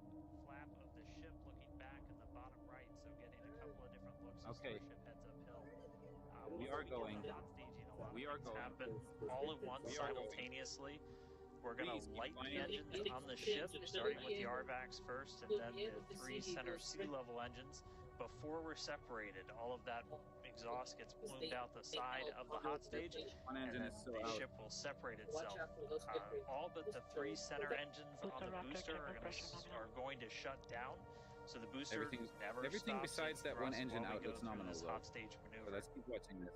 flap of the ship looking back in the bottom right, so getting a couple of different looks as Okay. Starship heads uphill. We are going. Staging a lot We of are things going. happen all at once We are going. simultaneously. We're gonna Please keep light the flying. engines on the ship, starting with the RVACs first, and then the 3 center sea-level engines. Before we're separated, all of that exhaust gets plumed out the side of the hot stage, One and engine then is still the out. ship will separate itself. All but the 3 center engines on the booster are going to shut down, so the booster Everything- never everything stops besides that one thrust engine while we out go looks through nominal, this though. hot stage So maneuver. let's keep watching this.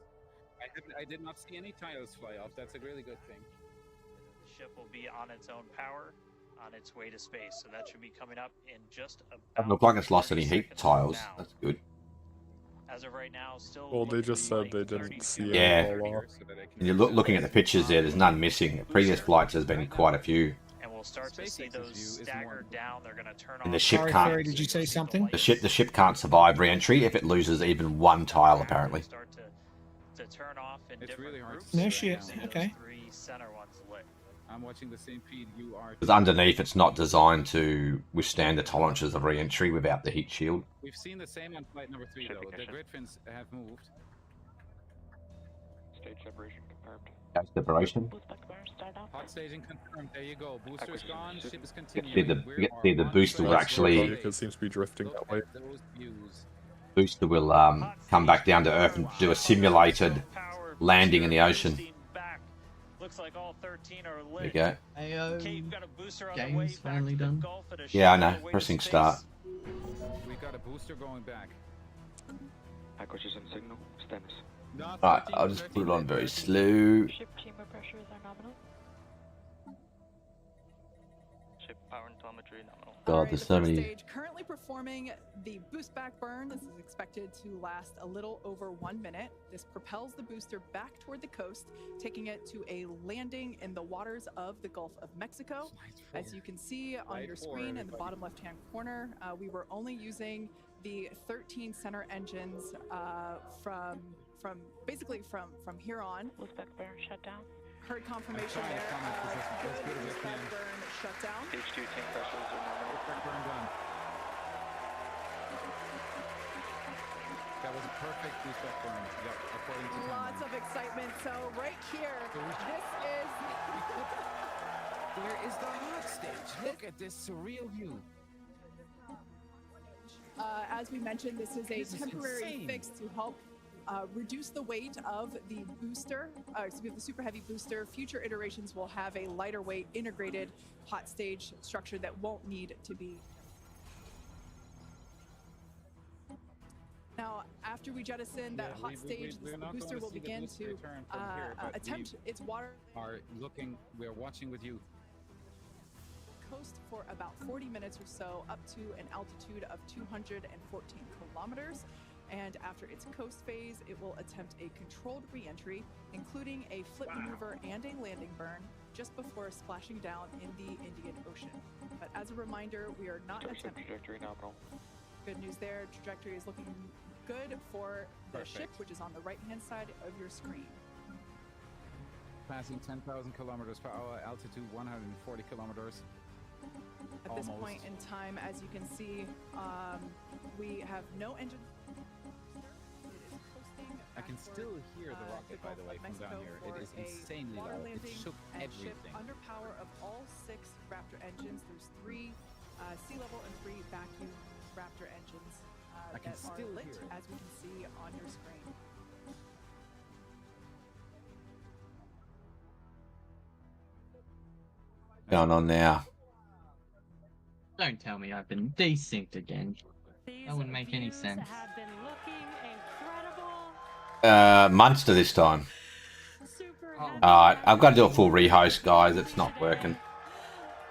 I did not see any tiles fly off. That's a really good thing. The ship will be on its own power, on its way to space, so that should be coming up in just about Doesn't look like it's lost any 30 heat seconds from tiles. now. That's good. As of right now, still. Well, they looking just said like they didn't 30 see seconds. Yeah. it fall off. So that I can And you're looking at the pictures there. There's none missing. Previous flights, there's been quite a few. And we'll we'll start to see those stagger down. They're going to turn off. And the ship Sorry, can't. Ferry, did you say something? The ship can't survive re-entry if it loses even one tile, apparently. Start to turn off in It's different really hard groups. to No see shit, right now. okay. Three center ones lit. I'm watching the same feed you are. Because underneath, it's not designed to withstand the tolerances of re-entry without the heat shield. We've seen the same on flight number 3 though. The grid fins have moved. Stage separation confirmed. That's separation. Hot staging confirmed. There you go. Booster's gone. Ship is See, continuing. the booster will actually It seems to be drifting that way. Those views. booster will come back down to Earth and do a simulated landing in the ocean. Looks like all 13 are There you lit. go. Okay, you've got a booster on the way Game's back finally to the done. Gulf at a Yeah, I know. shallow way to Pressing space. start. We got a booster going back. Acquisition signal. Status. Right, I'll just put it on very slow. Ship chamber pressures are nominal. Ship power and telemetry nominal. God, there's so many. Stage currently performing the boost back burn. This is expected to last a little over 1 minute. This propels the booster back toward the coast, taking it to a landing in the waters of the Gulf of Mexico. As you can see on your screen in the bottom left-hand corner, we were only using the 13 center engines from here on. Boost back burn shut down. Heard confirmation there. Boost back burn shut down. H2 tank pressures are nominal. That was a perfect boost back burn. Yep, according to Lots of excitement. So right here, this is. Where is the hot stage? Look at this surreal view. As we mentioned, this is a This is temporary insane. fix to help reduce the weight of the booster, the super heavy booster. Future iterations will have a lighter weight integrated hot stage structure that won't need to be. Now, after we jettison that hot stage, we're the not booster going will see the begin booster to return from here, but attempt we its water are looking. We're watching with you. coast for about 40 minutes or so, up to an altitude of 214 kilometers. And after its coast phase, it will attempt a controlled re-entry, including a flip maneuver and a landing burn, just before splashing down in the Indian Ocean. But as a reminder, we are not attempting. Trajectory nominal. Good news there. Trajectory is looking good for the Perfect. ship, which is on the right-hand side of your screen. Passing 10,000 kilometers per hour, altitude 140 kilometers. At this Almost. point in time, as you can see, we have no engine. I can still hear the rocket, by the way, from down here. It is insanely loud. It shook Ship everything. under power of all 6 Raptor engines. There's 3 sea level and 3 vacuum Raptor engines I can that are still lit, hear it. as we can see on your screen. Going on now. Don't tell me I've been desynced again. That wouldn't make any sense. Have been looking incredible. Munster this time. Super Oh. heavy Alright, I've got to do a action full rehost, guys. It's not working.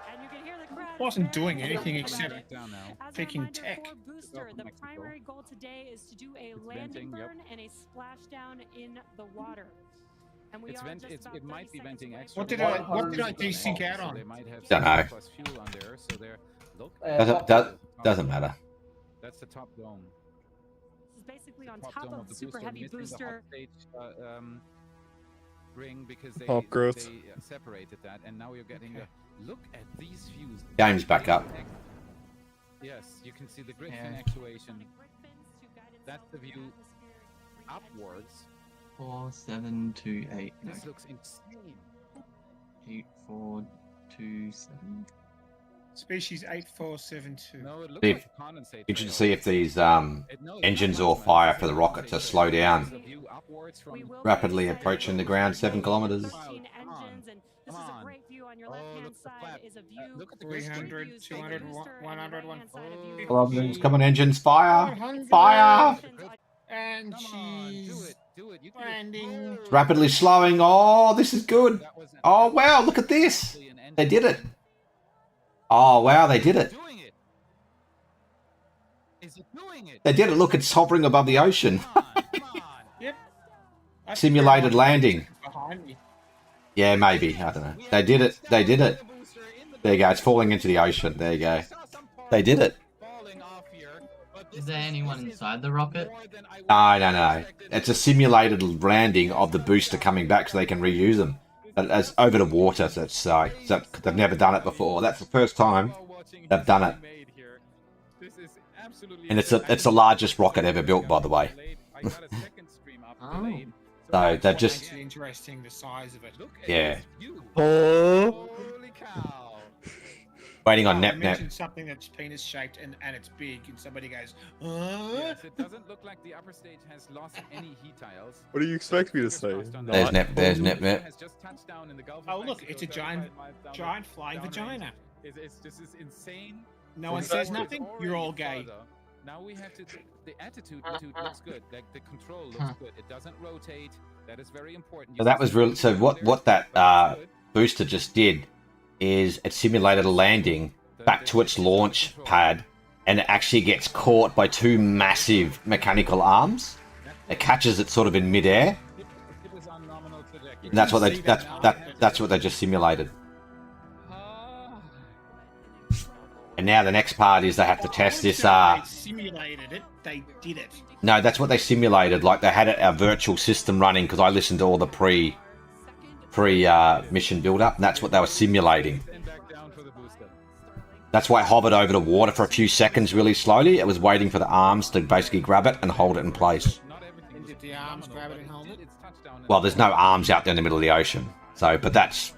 And you can hear the crowd Wasn't very doing anything excited except about it. Down now. As a picking reminder tech. for Booster, From the Mexico. primary goal today is to do a It's landing venting, yep. burn and a splashdown in the water. And we It's are vent. just about It might 30 be venting seconds extra. What did I- water. what did I desync out So on? They might have Dunno. plus fuel on there, so they're look. Doesn't matter. That's the top dome. This is basically on Top top dome of of the the super booster, heavy missing the booster. hot stage, ring because they, Top growth. they separated that, and now you're getting a look at these views. Game's back up. Yes, you can see the grid Yeah. fin actuation. That's the view upwards. 4, 7, 2, 8. No, This looks insane. 8, 4, 2, 7. Species 8472. No, it looks See like a condensate. Interested to trail. see if these No, it's engines not all plasma, fire it's for the a rocket to condensate slow trail. down. This is a view upwards from- We will Rapidly be excited approaching the to ground, see 7 kilometers. 13 Come on. engines, and this Come is a on. great view on your Oh, left-hand look at the side flap. is a view. Look at the 300, previews of 200, the booster, and 100, the right-hand side a view. Oh, Kilometers. Come on, engines, fire! 100. Fire! And Come on, do she's it, do it. You can do it. landing. It's rapidly slowing. Oh, this is good. That was Oh, wow, look at this. actually an engine. They did it. Oh, wow, they did it. Doing it. Is it doing it? They did it. Look, it's hovering above the ocean. Come on, come on. Yep. I think Simulated they're landing. behind me. Yeah, maybe. I don't know. They did it. They did it. There you go. It's falling into the ocean. There you go. They did it. Is there anyone inside the rocket? No. It's a simulated landing of the booster coming back so they can reuse them. But as over the water, so they've never done it before. That's the first time they've done it. And it's the largest rocket ever built, by the way. Oh. So they've just... Makes it interesting, the size of it. Yeah. Holy cow. Waiting on I Nep. mentioned something that's penis shaped and it's big, and somebody goes, Yes, it doesn't look like the upper stage has lost any heat tiles. What do you expect me to say? There's Nep. There's Nep. Has just touched down in the Gulf of oh look, Mexico, it's a 35 miles down giant flying downrange. vagina. It's just this insane. No one says nothing. You're all gay. Now we have to. The attitude looks good. Like the control looks good. It doesn't rotate. That is very important. So that was real. So what that booster just did is it simulated a landing back to its launch pad, and it actually gets caught by two massive mechanical arms. It catches it sort of in midair. And that's what they just simulated. And now the next part is they have to test this. They simulated it. They did it. No, that's what they simulated. Like they had a virtual system running because I listened to all the pre mission build up, and that's what they were simulating. That's why it hovered over the water for a few seconds really slowly. It was waiting for the arms to basically grab it and hold it in place. And did the arms grab it and hold it? Well, there's no arms out there in the middle of the ocean. So, but that's...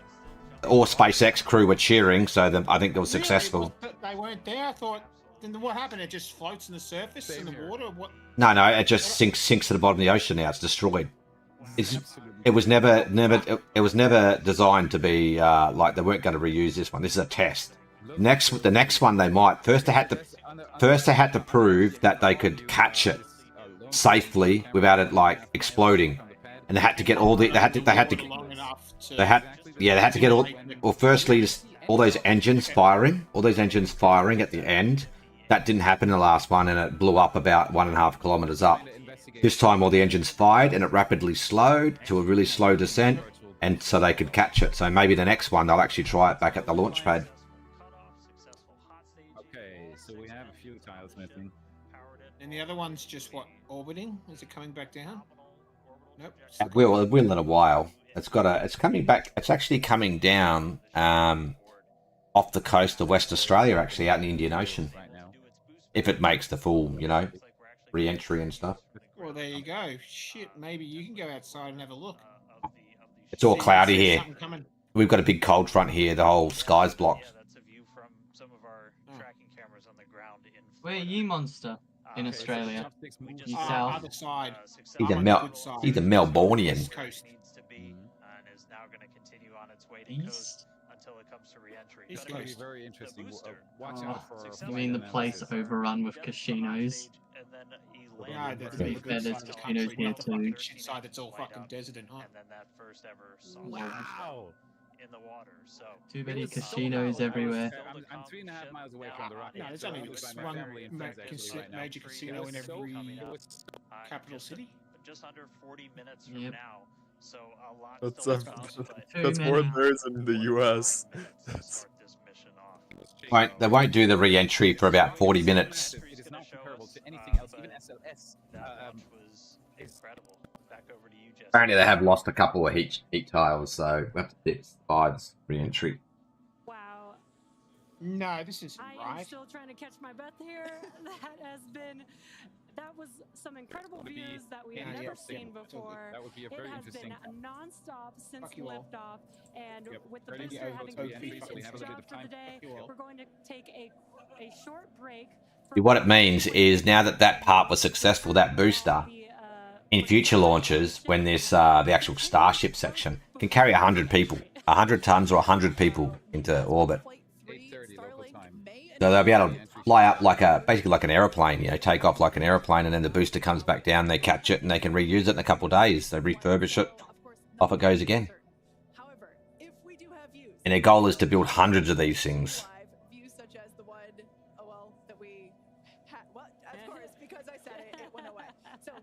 All SpaceX crew were cheering, so I think it was successful. Really? They weren't there? I thought... Then what happened? It just floats in the surface in the water? What? No, it just sinks to the bottom of the ocean now. It's destroyed. It was never designed to be like they weren't going to reuse this one. This is a test. The next one they might. First they had to prove that they could catch it safely without it like exploding, and they had to get all the they had to get all. Well, firstly, just all those engines firing at the end. That didn't happen in the last one, and it blew up about 1.5 kilometers up. This time, all the engines fired, and it rapidly slowed to a really slow descent, and so they could catch it. So maybe the next one they'll actually try it back at the launch pad. Okay, so we have a few tiles missing. And the other one's just what, orbiting? Is it coming back down? Nope. It will in a while. It's coming back. It's actually coming down off the coast of West Australia, actually out in the Indian Ocean. If it makes the full, re-entry and stuff. Well, there you go. Shit, maybe you can go outside and have a look. It's all cloudy See here. something coming. We've got a big cold front here. The whole sky's blocked. Where are you, monster? In Australia. Yourself. Other side. He's a Melbourneian. East coast. East? Until it comes to re-entry. East It's going to be coast. very interesting. Watch out for. You mean the place overrun with casinos? Yeah, that's Yeah, the good there's side of the casinos country, here not the fucking too. shit side that's all fucking desert and hot. And then that first ever Wow. in the water. So Too many casinos everywhere. I'm 3.5 miles away from the rocket. No, there's only one major casino in every capital city. just under 40 minutes from Yep. now. So a lot That's still to come, but that's more than there is in the U.S. start this mission off. They won't do the re-entry for about 40 minutes. It is not comparable to anything else, even SLS. Was incredible. Back over to you, Jesse. Apparently they have lost a couple of heat tiles, so we have to fix Five's re-entry. Wow. No, this isn't I am right. still trying to catch my breath here. That was some incredible Would be- views that we have Yeah, never yeah, seen yeah. before. That would be a very It has interesting. been non-stop since Fuck you all. liftoff, and Yep. with the Ready to booster go, having go, completed go, its have a bit job of for the time. day, Fuck you all. we're going to take a short break. What it means is now that part was successful, that booster, in future launches, when this the actual Starship section can carry 100 people, 100 tons or 100 people into orbit. 8:30 local time. So they'll be able to fly up basically like an aeroplane, take off like an airplane, and then the booster comes back down, they catch it, and they can reuse it in a couple of days. They refurbish it, off it goes again. And their goal is to build hundreds of these things. Views such as the one, that we had. Well, of course, because I said it, it went away. So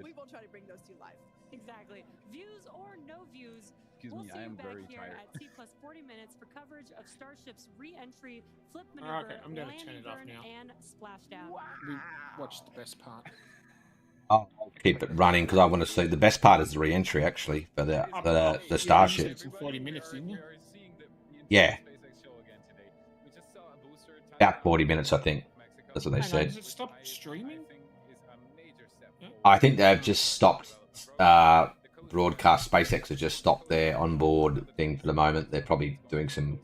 we will try to bring those to you live. Exactly. Views or no views, Excuse We'll me, see I you am back very here tired. at T plus 40 minutes for coverage of Starship's re-entry, flip Oh, maneuver, okay, I'm gonna turn landing it off burn, now. and splashdown. We watched the best part. I'll keep it running because I want to see. The best part is the re-entry, actually, for the Starship. You said it's in 40 minutes, didn't you? Yeah. About 40 minutes, I think. That's what they Hang on, said. does it stop streaming? I think they've just stopped broadcast. SpaceX has just stopped their onboard thing for the moment. They're probably doing some...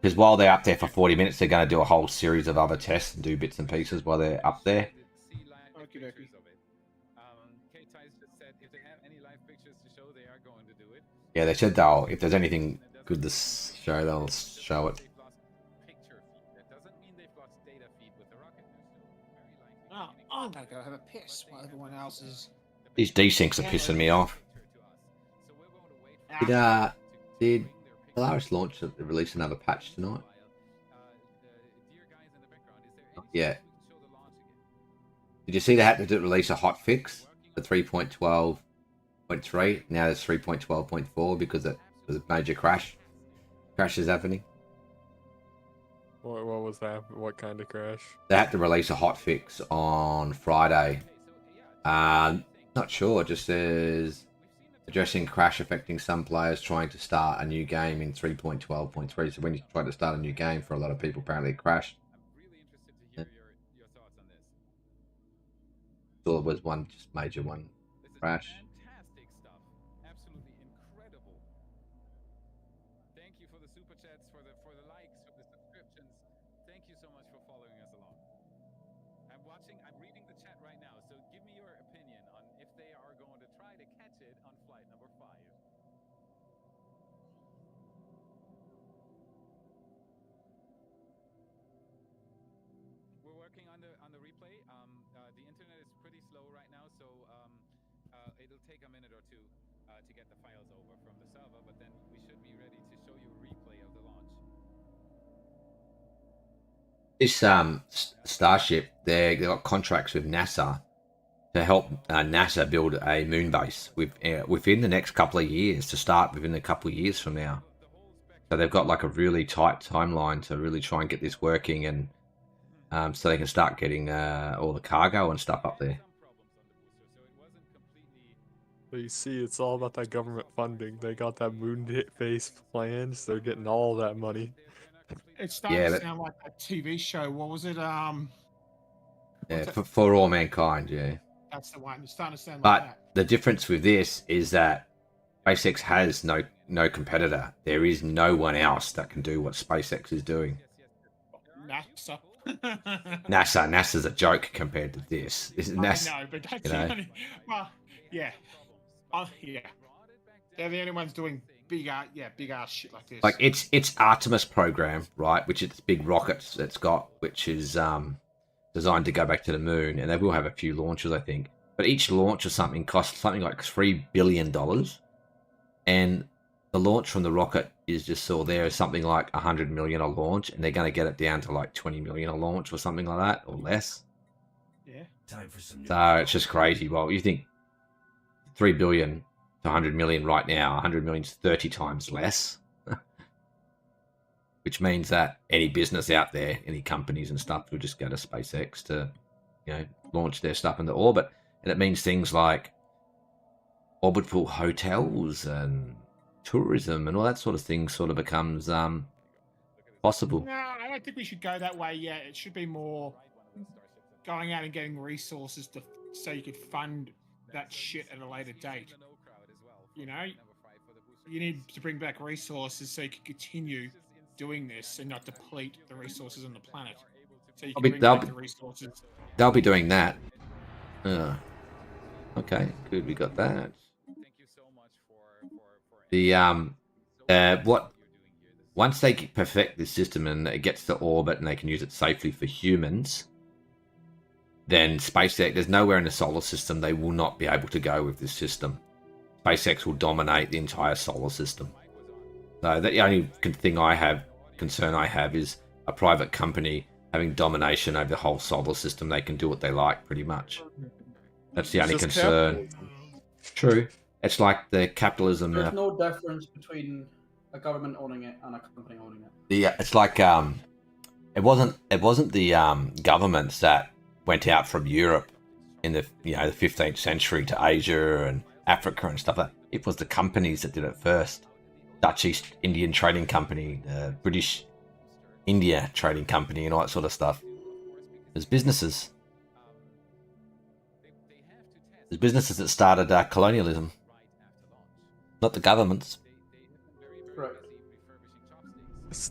Because while they're up there for 40 minutes, they're going to do a whole series of other tests and do bits and pieces while they're up there. Yeah, they said they'll... If there's anything good to show, they'll show it. Oh, I'm gonna go have a piss while everyone else is... These desyncs are pissing me off. Did Stellaris launch release another patch tonight? Yeah. Did you see they had to release a hot fix for 3.12.3? Now there's 3.12.4 because it was a major crash. Crashes happening. What was that? What kind of crash? They had to release a hot fix on Friday. Not sure. It just says addressing crash affecting some players trying to start a new game in 3.12.3. So when you try to start a new game, for a lot of people, apparently it crashed. So it was one just major one crash. It'll take a minute or two to get the files over from the server, but then we should be ready to show you a replay of the launch. This Starship, they got contracts with NASA to help NASA build a moon base within the next couple of years, to start within a couple of years from now. So they've got like a really tight timeline to really try and get this working, and so they can start getting all the cargo and stuff up there. But you see, it's all about that government funding. They got that moon base plans. They're getting all that money. It's starting to sound like a TV show. What was it? Yeah, for all mankind. Yeah. That's the one. It's starting to sound like that. But the difference with this is that SpaceX has no competitor. There is no one else that can do what SpaceX is doing. NASA. NASA's a joke compared to this. NASA, I know, but that's the only... Well, yeah. Yeah. They're the only ones doing big ass shit like this. Like it's Artemis program, right? Which is big rockets it's got, which is designed to go back to the moon, and they will have a few launches, I think. But each launch or something costs something like $3 billion, and the launch from the rocket is just something like 100 million a launch, and they're going to get it down to like 20 million a launch or something like that, or less. Yeah. Time for some. So it's just crazy. Well, you think 3 billion to 100 million right now, 100 million is 30 times less, which means that any business out there, any companies and stuff, will just go to SpaceX to, launch their stuff into orbit. And it means things like orbital hotels and tourism and all that sort of thing sort of becomes possible. No, I don't think we should go that way yet. It should be more going out and getting resources so you could fund that shit at a later date. You need to bring back resources so you can continue doing this and not deplete the resources on the planet. So you can bring back the resources. They'll be doing that. Okay, good. We got that. Once they perfect this system and it gets to orbit and they can use it safely for humans, then SpaceX, there's nowhere in the solar system they will not be able to go with this system. SpaceX will dominate the entire solar system. So the only concern I have is a private company having domination over the whole solar system. They can do what they like, pretty much. That's the only concern. True. It's like the capitalism. There's no difference between a government owning it and a company owning it. It's like it wasn't the governments that went out from Europe in the the 15th century to Asia and Africa and stuff like that. It was the companies that did it first. Dutch East Indian Trading Company, the British India Trading Company, and all that sort of stuff. There's businesses. There's businesses that started colonialism, not the governments. Correct.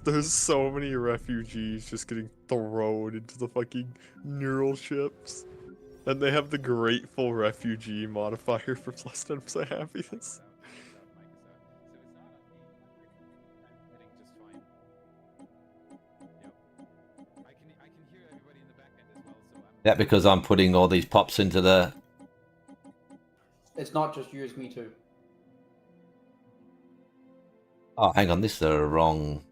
There's so many refugees just getting thrown into the fucking neural ships. And they have the grateful refugee modifier for plus 10% happiness. That because I'm putting all these pops into the... It's not just you, it's me too. Oh, hang on, this is the wrong...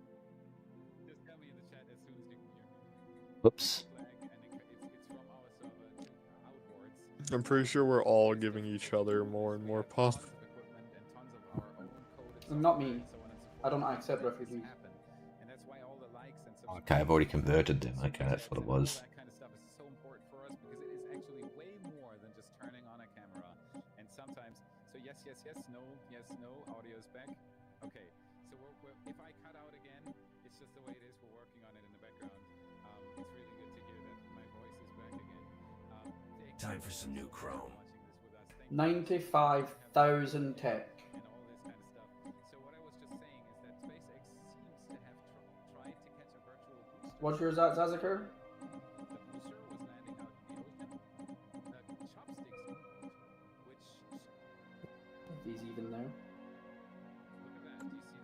Whoops. I'm pretty sure we're all giving each other more and more pop. Not me. I don't accept refugees. Okay, I've already converted them. Okay, that's what it was. Yes, no, audio is back. Okay, so if I cut out again, it's just the way it is. We're working on it in the background. It's really good to hear that my voice is back again. Time for some new Chrome. 95,000 tech. And all this kind of stuff. So what I was just saying is that SpaceX seems to have tried to catch a virtual booster. What's yours at, Zazaker? The booster was landing out in the ocean. Chopsticks, which... He's even there.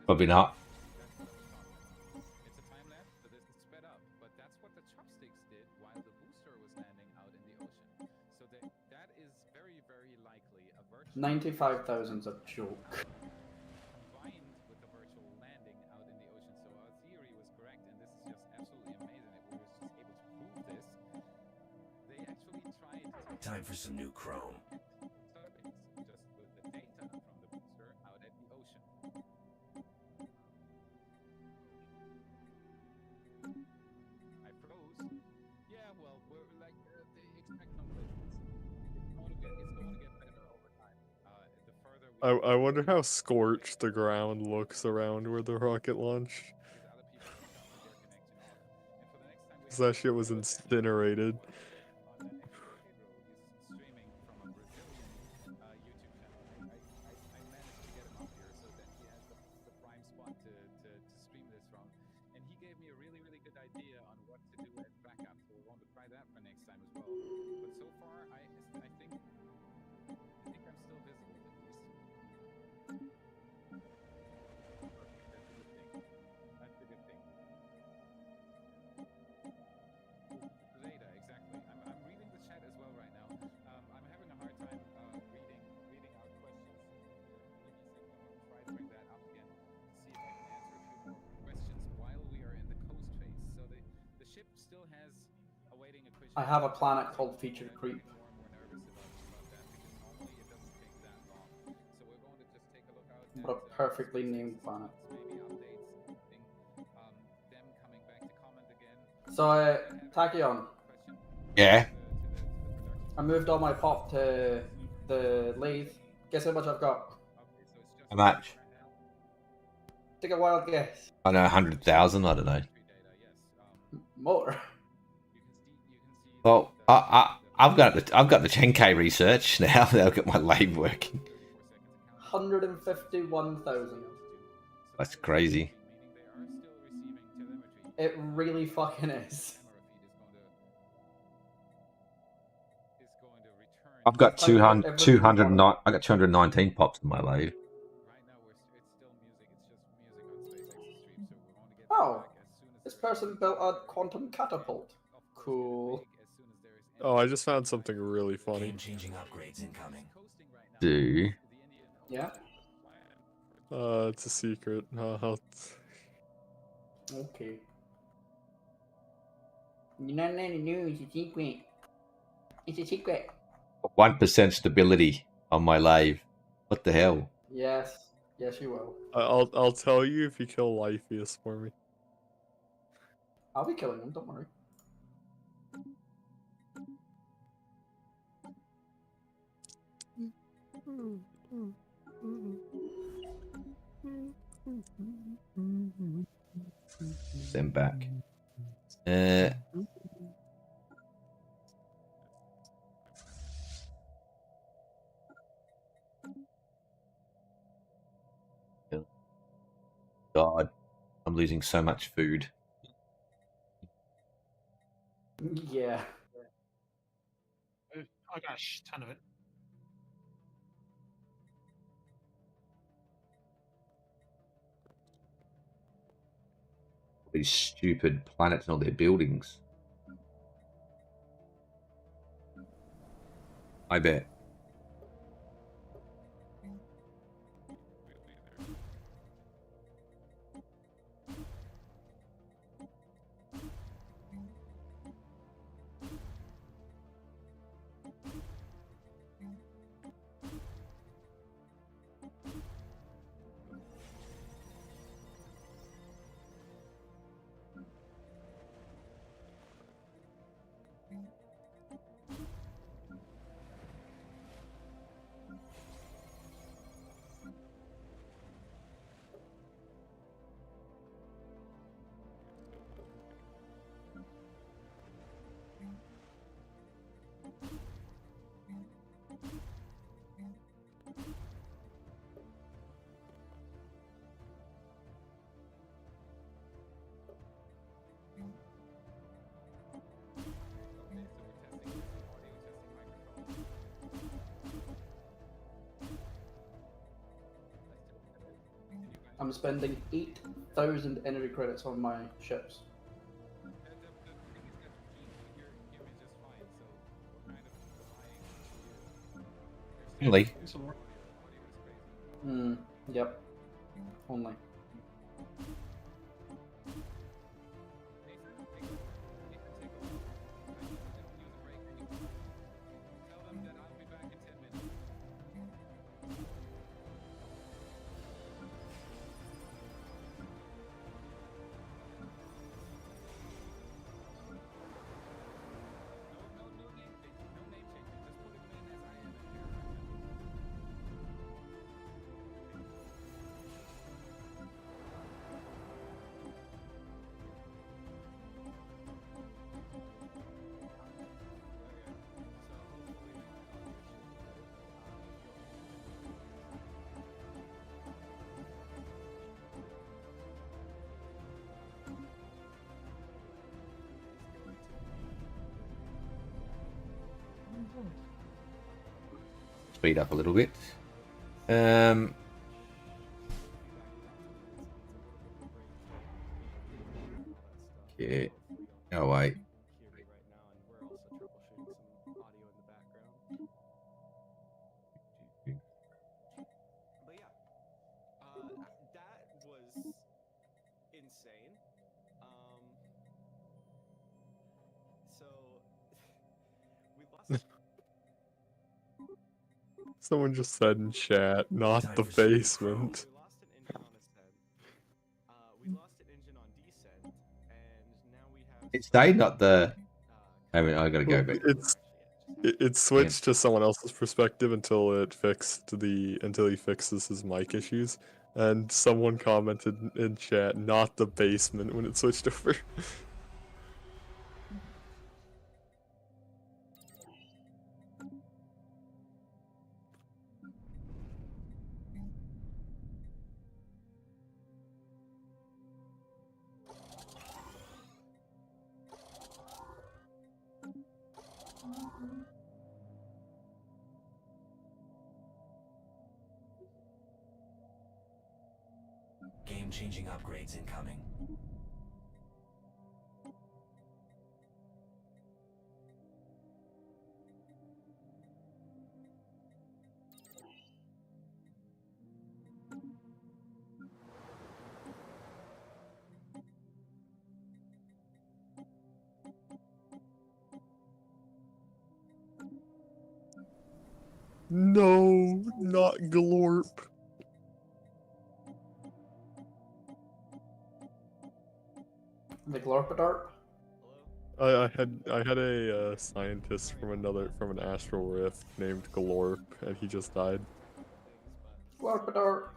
Probably not. It's a time lapse, but this is sped up. But that's what the chopsticks did while the booster was landing out in the ocean. So that is very, very likely a virtual 95,000's a joke. combined with the virtual landing out in the ocean. So our theory was correct, and this is just absolutely amazing that we were just able to prove this. They actually tried to Time for some new Chrome. Starbase just with the data from the booster out at the ocean. I froze. Yeah, well, we're like they expect some glitches. It's going to get better over time. The further we I wonder how scorched the ground looks around where the rocket launched. Because that shit was incinerated. I have a planet called Feature Creep. What a perfectly named planet. So, Tachyon. Yeah? I moved all my pop to the lathe. Guess how much I've got? How much? Take a wild guess. I know, 100,000, I don't know. More. Well, I've got the 10K research now. They'll get my lathe working. 151,000. That's crazy. It really fucking is. I've got 219 pops in my lathe. Oh, this person built a quantum catapult. Cool. Oh, I just found something really funny. Game-changing upgrades incoming. Do. Yeah? It's a secret. Okay. No, it's a secret. It's a secret. 1% stability on my lathe. What the hell? Yes. Yes, you will. I'll tell you if you kill Lypheus for me. I'll be killing him, don't worry. Them back. God, I'm losing so much food. Yeah. I got a ton of it. These stupid planets and all their buildings. I bet. I'm spending 8,000 energy credits on my ships. Really? Yep. Only. Speed up a little bit. Yeah. Oh wait. But yeah, that was insane. So we lost. Someone just said in chat, not the basement. We lost an engine on descent, and now we have. It stayed, not the. I mean, I gotta go, but It switched to someone else's perspective until he fixes his mic issues. And someone commented in chat, not the basement, when it switched over. Game-changing upgrades incoming. No, not Glorp. The Glorpadart? I had a scientist from an astral rift named Glorp, and he just died. Glorpadart.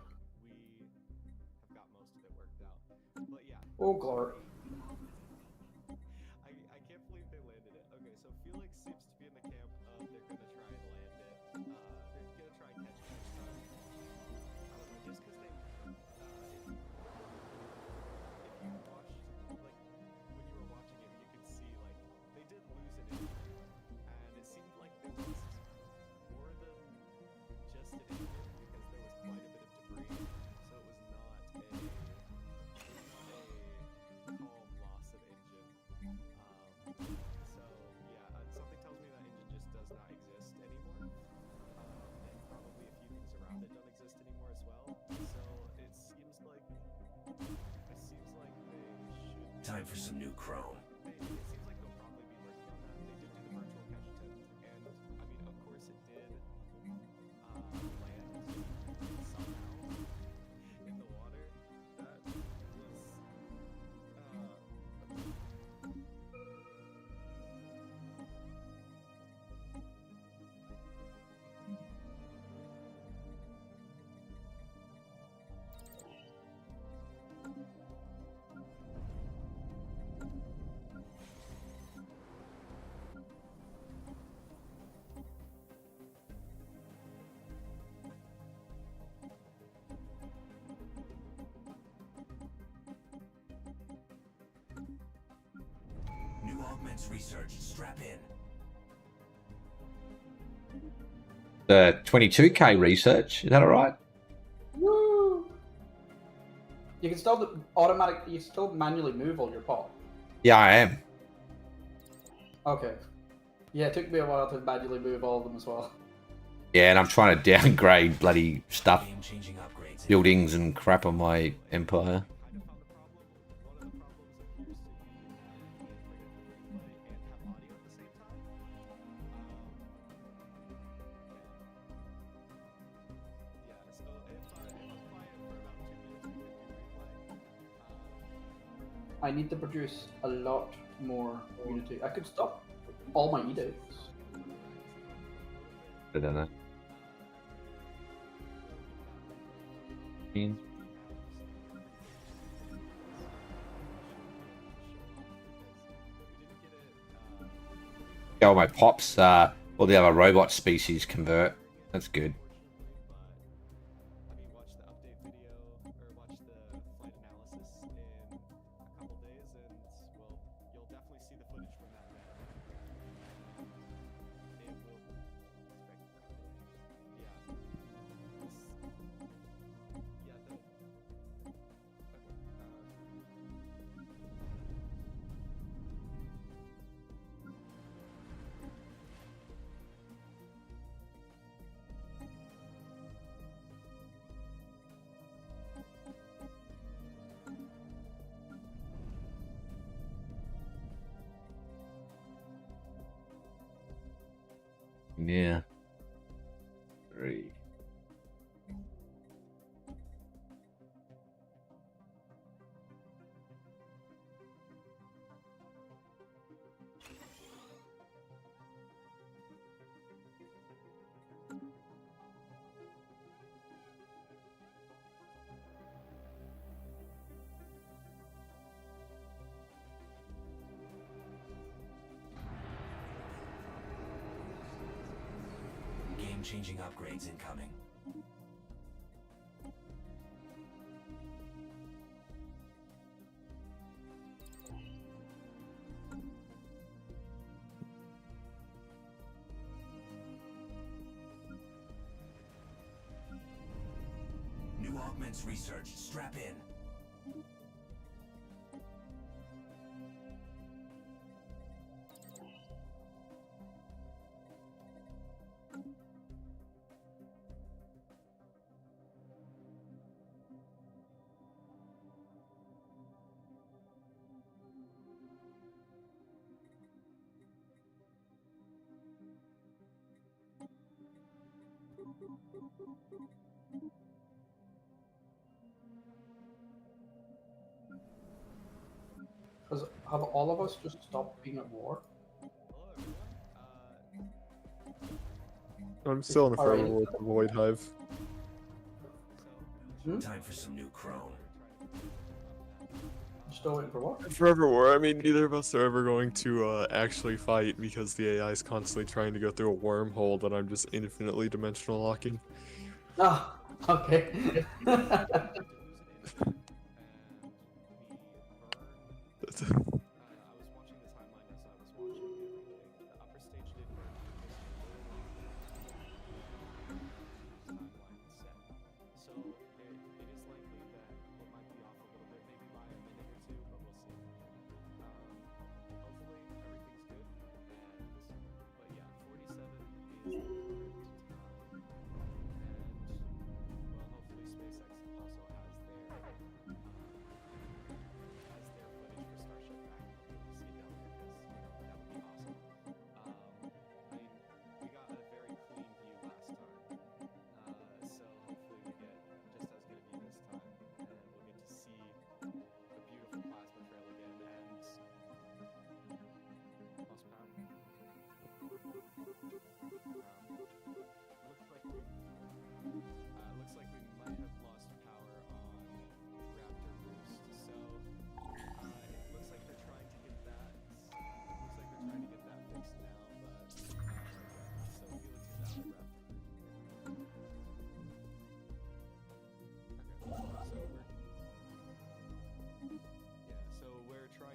Oh, Glorp. I can't believe they landed it. Okay, so Felix seems to be in the camp of they're gonna try and land it. They're gonna try and catch it next time. I don't know, just because they, if you watched, like, when you were watching it, you could see, like, they did lose an engine, and it seemed like there was more than just an engine, because there was quite a bit of debris, so it was not a calm loss of engine. So yeah, something tells me that engine just does not exist anymore, and probably a few things around it don't exist anymore as well. So it seems like they should. Time for some new chrome. It seems like they'll probably be working on that. They did do the virtual catch attempt, and I mean, of course, it did land somehow in the water. That was New augments researched. Strap in. The 22k research, is that alright? Woo! You can still you still manually move all your pot. Yeah, I am. Okay. Yeah, it took me a while to manually move all of them as well. Yeah, and I'm trying to downgrade bloody stuff, buildings and crap on my empire. I need to produce a lot more Unity. I could stop all my edicts. I don't know. All my pops, all the other robot species convert. That's good. Yeah. 3. Game-changing upgrades incoming. New augments researched. Strap in. Because have all of us just stopped being at war? I'm still in the Forever Alright. War with the Void Hive. Time for some new chrome. Still waiting for what? Forever War, I mean, neither of us are ever going to actually fight because the AI is constantly trying to go through a wormhole that I'm just infinitely dimensional locking. Ah, okay.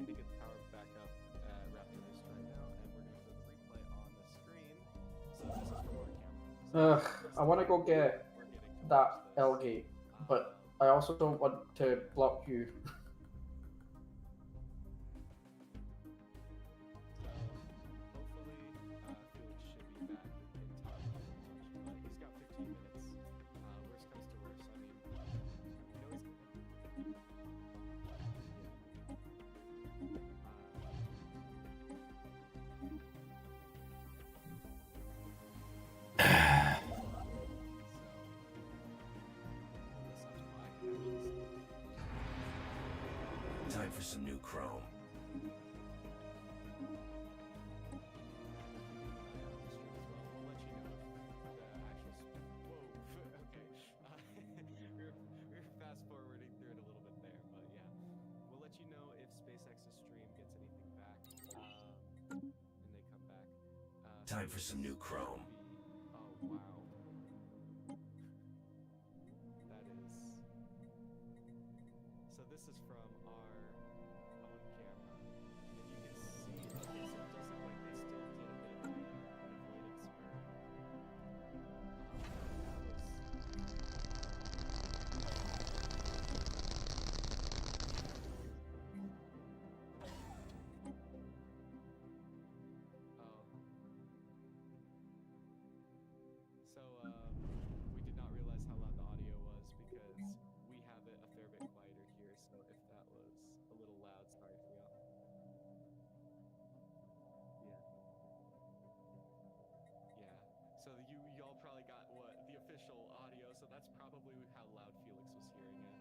trying to get the power back up at Raptor Boost right now, and we're going to put the replay on the screen. So this is from our camera. I want to go get that L gate, but I also don't want to block you. Time for some new chrome. We're fast forwarding through it a little bit there, but yeah, we'll let you know if SpaceX's stream gets anything back, and they come back. Time for some new chrome. Oh wow, that is. So this is from our own camera, and you can see. Okay, so it does look like they still did a bit of an avoidance spur. We did not realize how loud the audio was because we have it a fair bit quieter here, so if that was a little loud, sorry for y'all. Yeah. So y'all probably got what the official audio, so that's probably how loud Felix was hearing it.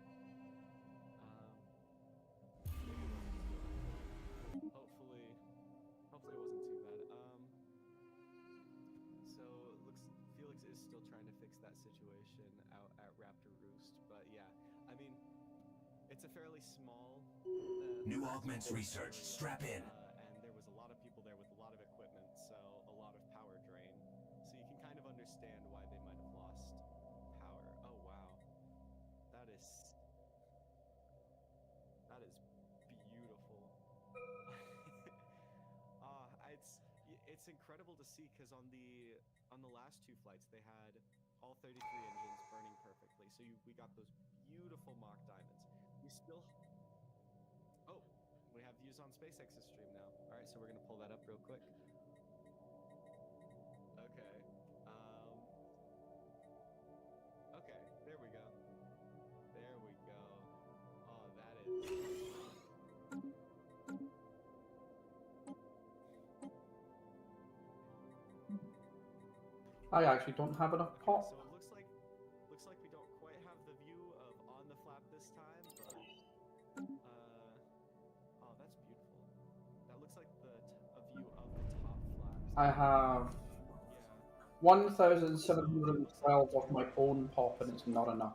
Hopefully it wasn't too bad. So Felix is still trying to fix that situation out at Raptor Roost, but yeah, I mean, it's a fairly small. New augments researched. Strap in. And there was a lot of people there with a lot of equipment, so a lot of power drain. So you can kind of understand why they might have lost power. Oh wow, that is beautiful. It's incredible to see because on the last two flights they had all 33 engines burning perfectly. So we got those beautiful mock diamonds. We have views on SpaceX's stream now. All right, so we're gonna pull that up real quick. Okay. Okay, there we go. There we go. Oh, that is. I actually don't have enough pop. So it looks looks like a view of the top flaps. I have 1,712 of my own pop, and it's not enough.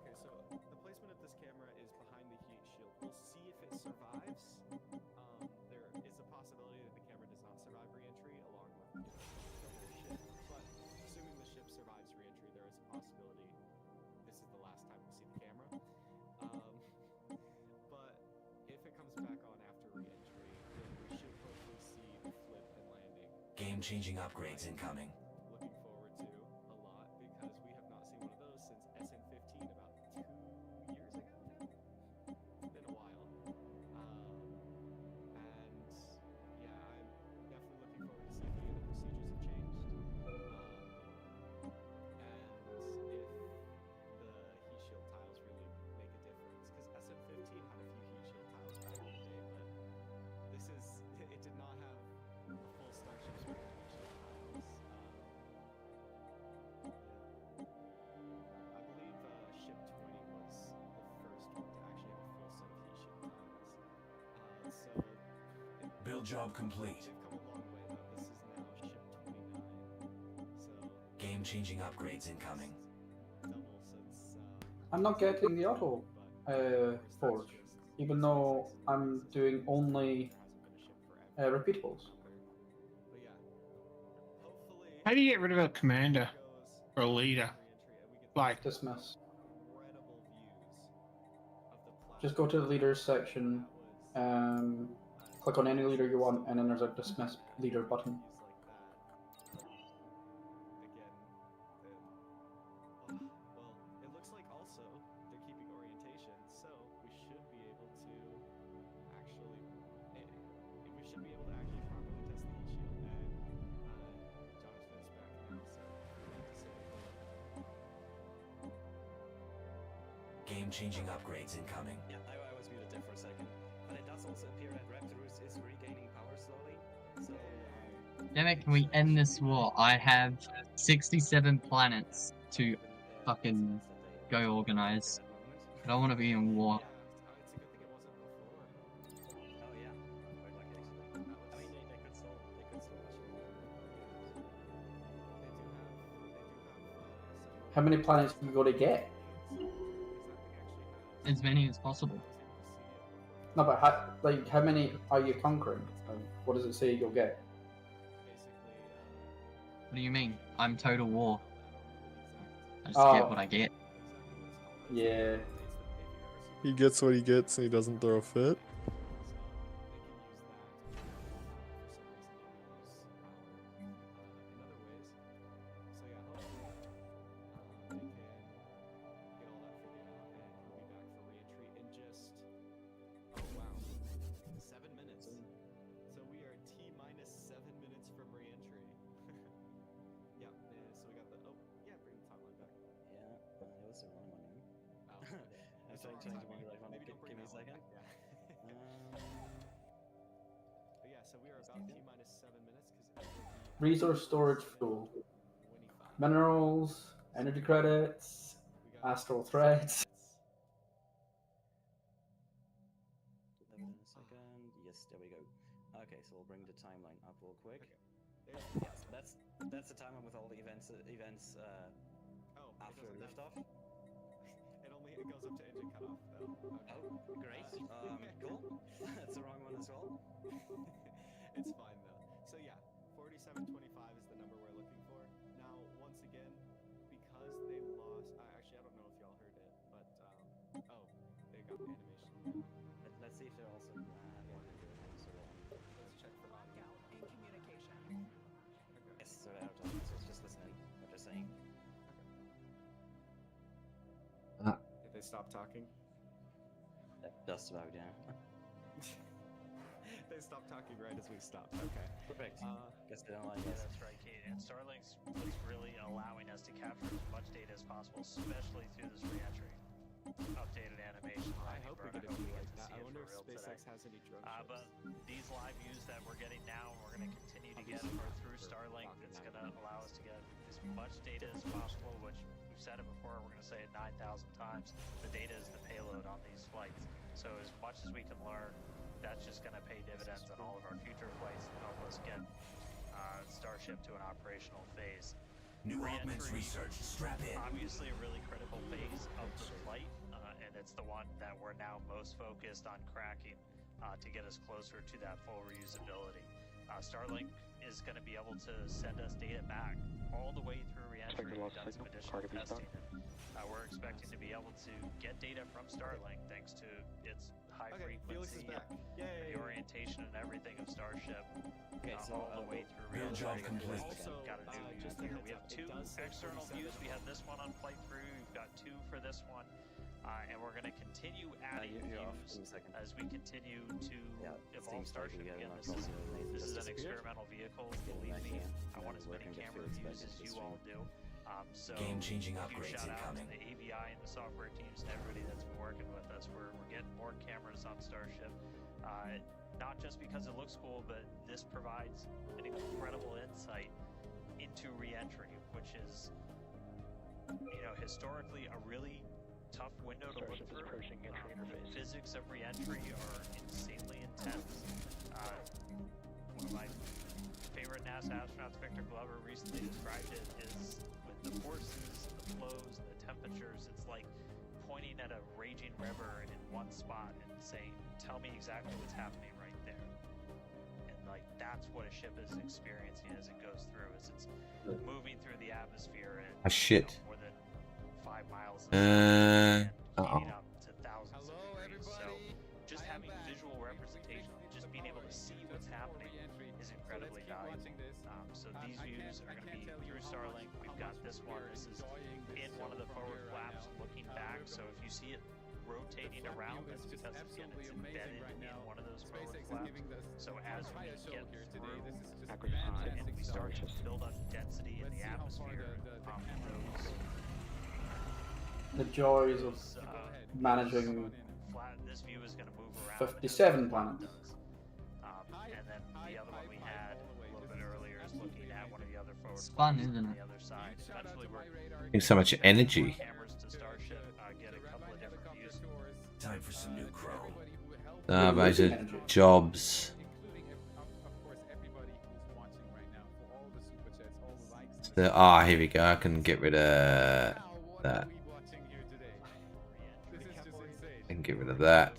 Okay, so the placement of this camera is behind the heat shield. We'll see if it survives. There is a possibility that the camera does not survive re-entry along with the ship. But assuming the ship survives re-entry, there is a possibility this is the last time we'll see the camera. But if it comes back on after re-entry, then we should hopefully see the flip and landing. Game-changing upgrades incoming. Looking forward to a lot because we have not seen one of those since SN15 about 2 years ago now. Been a while. And yeah, I'm definitely looking forward to see if any of the procedures have changed. And if the heat shield tiles really make a difference. Because SN15 had a few heat shield tiles back in the day, but this is, it did not have a full Starship Springs heat shield tiles. I believe Ship 20 was the first one to actually have a full set of heat shield tiles. So Build job complete. they've come a long way though. This is now Ship 29. So Game-changing upgrades incoming. double since I'm not getting the auto forge, even though I'm doing only repeatables. but yeah. Hopefully How do you get rid of a commander or a leader? Like, Dismiss. incredible views of the platform. Just go to the leaders section, click on any leader you want, and then there's a dismiss leader button. Well, it looks like also they're keeping orientation, so we should be able to actually properly test the heat shield. And Jonathan's back now, so we need to say hello. Game-changing upgrades incoming. Yeah, I was muted there for a second. But it does also appear that Raptorus is regaining power slowly. So, Damn it, can we end this war? I have 67 planets to fucking go organize. I don't want to be in war. It's a good thing it wasn't before. oh yeah, quite lucky actually. I mean, they could solve much more. How many planets can you go to get? As many as possible. No, but how many are you conquering? What does it say you'll get? What do you mean? I'm total war. I just Oh. get what I get. Yeah. He gets what he gets and he doesn't throw a fit. Resource storage fuel. Minerals, energy credits, astral threads. Wait a second. Yes, there we go. Okay, so we'll bring the timeline up real quick. Yes, that's the timeline with all the events after liftoff. It goes up to engine cutoff though. Oh, great. Cool. That's the wrong one as well. It's fine though. So yeah, 4725 is the number we're looking for. Now, once again, because they lost. Actually, I don't know if y'all heard it, but they got the animation. Let's see if they're also Let's check for audio. Lockout in communication. Yes, so they're out of time, so it's just listening. I'm just saying. Did they stop talking? Just about, yeah. They stopped talking right as we stopped. Okay. Perfect. Guess they don't like Yeah, us. that's right, Kate. And Starlink's what's really allowing us to capture as much data as possible, especially through this re-entry. Updated animation. I hope we get a view like that. I wonder if SpaceX has any drone ships. But these live views that we're getting now, we're going to continue to get through Starlink. It's going to allow us to get as much data as possible, which we've said it before, we're going to say it 9,000 times. The data is the payload on these flights. So as much as we can learn, that's just going to pay dividends on all of our future to get Starship to an operational phase. New augments Re-entry, research. Strap in. obviously a really critical phase of the flight, and it's the one that we're now most focused on cracking to get us closer to that full reusability. Starlink is going to be able to send us data back all the way through re-entry. We've done some additional testing. We're expecting to be able to get data from Starlink thanks to its high frequency, the orientation and everything of Starship, all the way through re-entry. Got a new view here. We have two external views. We have this one on flight through. We've got two for this one. And we're going to continue adding views as we continue to evolve Starship. Again, this is an experimental vehicle. Believe me, I want as many camera views as you all do. So Game-changing huge upgrades shout out incoming. to the AVI and the software teams and everybody that's been working with us. We're getting more cameras on Starship. Not just because it looks cool, but this provides an incredible insight into re-entry, which is, historically a really tough window to look through. The physics of re-entry are insanely intense. One of my favorite NASA astronauts, Victor Glover, recently described it is with the forces, the flows, and the temperatures, it's like pointing at a raging river and in one spot and saying, tell me exactly what's happening right there. And that's what a ship is experiencing as it goes through, as it's moving through the atmosphere at shit. more than 5 miles Uh-oh. up to thousands of degrees. So just having visual representation, just being able to see what's happening is incredibly valuable. So these views are going to be through Starlink. We've got this one. This is in one of the forward flaps looking back. So if you see it rotating around, that's because again, it's embedded in one of those forward flaps. So as we get through and we start to build up density in the atmosphere, The joys of managing this view is going to move around 57 planets. and then the other one we had a little bit earlier is looking at one of the other forward It's fun, flaps isn't on it? the other side. Eventually we're Getting so much energy. cameras to Starship, get a couple of different views. Time for some new chrome. Basic jobs. Here we go. I can get rid of that. I can get rid of that.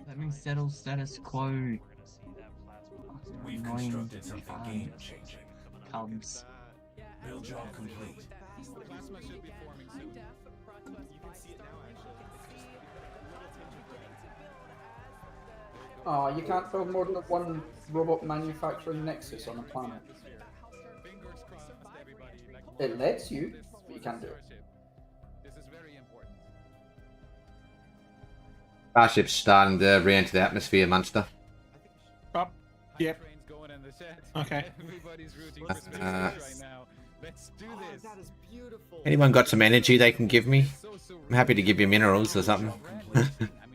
Let me settle status quo. We've Annoying constructed something game-changing. cubs. Build job complete. You can't build more than one robot manufacturing nexus on a planet. It lets you, but you can't do it. Starship's starting to re-enter the atmosphere, Munster. Up. Yep. Okay. Everybody's rooting for space right now. Let's do this. That is beautiful. Anyone got some energy they can give me? I'm happy to give you minerals or something.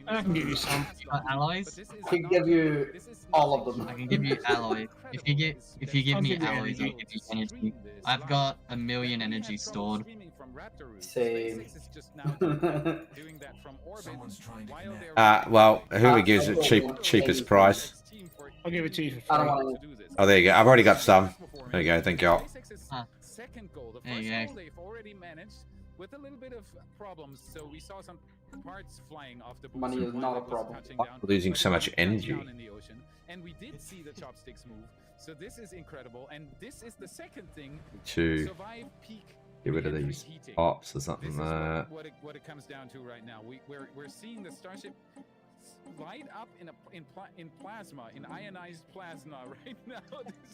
I can give you some. Alloys? I can give you all of them. I can give you alloy. If you give I'll me give you alloys, I'll energy. give you energy. I've got 1 million energy stored. Same. Someone's trying to connect. Well, whoever gives it cheapest price. I'll give it to you for I don't free. want to. Oh, there you go. I've already got some. There you go. Thank you. Second goal. The There first you go. goal they've already managed with a little bit of problems. So we saw some parts flying off the Money booster is while not a it was problem. touching down, Losing but so it much touched energy. down in the ocean. And we did see the chopsticks move. So this is incredible. And this is the second thing. To Survive peak get rid of re-entry these heating. pops or something. This is what it comes down to right now. We're seeing the Starship light up in plasma, in ionized plasma right now.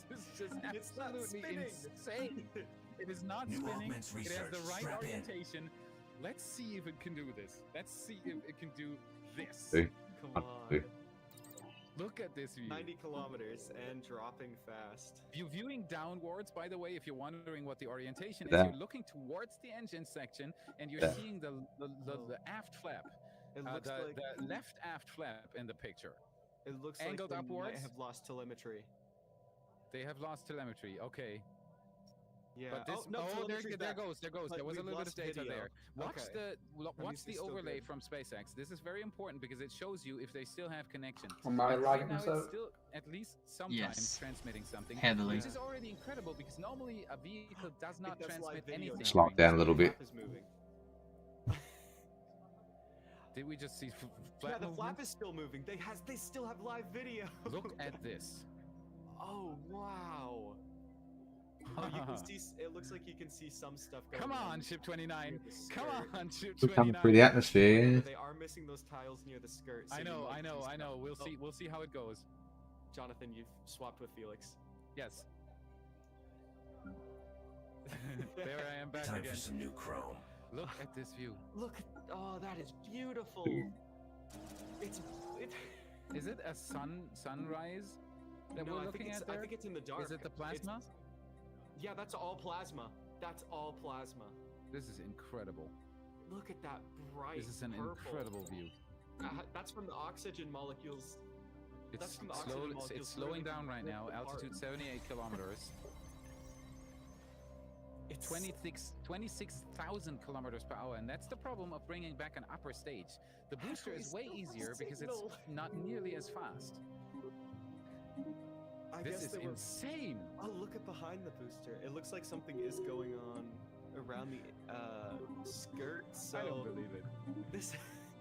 This is just absolutely insane. It is not New spinning. augments It has the research. right Strap in. orientation. Let's see if it can do this. Let's see if it can do this. Hey. Come Hey. on. Look at this view. 90 kilometers and dropping fast. Viewing downwards, by the way, if you're wondering what the orientation is, That. you're looking towards the engine section and you're That. seeing the aft flap. It looks like the left aft flap in the picture. it looks angled like they might upwards. have lost telemetry. They have lost telemetry. Okay. Yeah. But this, no, telemetry's there back. goes. But There was a we've little bit lost of data video. there. Watch Okay. watch the still overlay good. from SpaceX. This is very important because it shows you if they still have connection. Am I Right lagging now this it's out? still at least sometimes Yes. transmitting something, Heavily. which is already incredible because normally a vehicle does not that's live transmit video anything. now. It's locked down a little bit. Flap is moving. Did we just see Yeah, flat the movement? flap is still moving. They still have live video. Look at this. Oh wow. Oh, you can see. It looks like you can see some stuff going Come on, Ship 29. Come on, Ship Still 29. coming through the atmosphere. They are missing those tiles near the skirt. so I you know. might see stuff. We'll see how it goes. Jonathan, you've swapped with Felix. Yes. There I am back Time again. for some new chrome. Look at this view. Look. Oh, that is beautiful. Is it a sunrise that No, we're I looking think at it's, there? I think it's in the dark. Is it the plasma? Yeah, that's all plasma. That's all plasma. This is incredible. Look at that bright This is an purple. incredible view. That's from the oxygen molecules. It's That's from the oxygen molecules. it's slowing really down right now. ripped apart. Altitude 78 kilometers. It's 26,000 kilometers per hour, and that's the problem of bringing back an upper stage. The booster is way easier because it's not nearly as fast. I This guess is they were- insane. Oh, look at behind the booster. It looks like something is going on around the skirt. So I don't believe it. This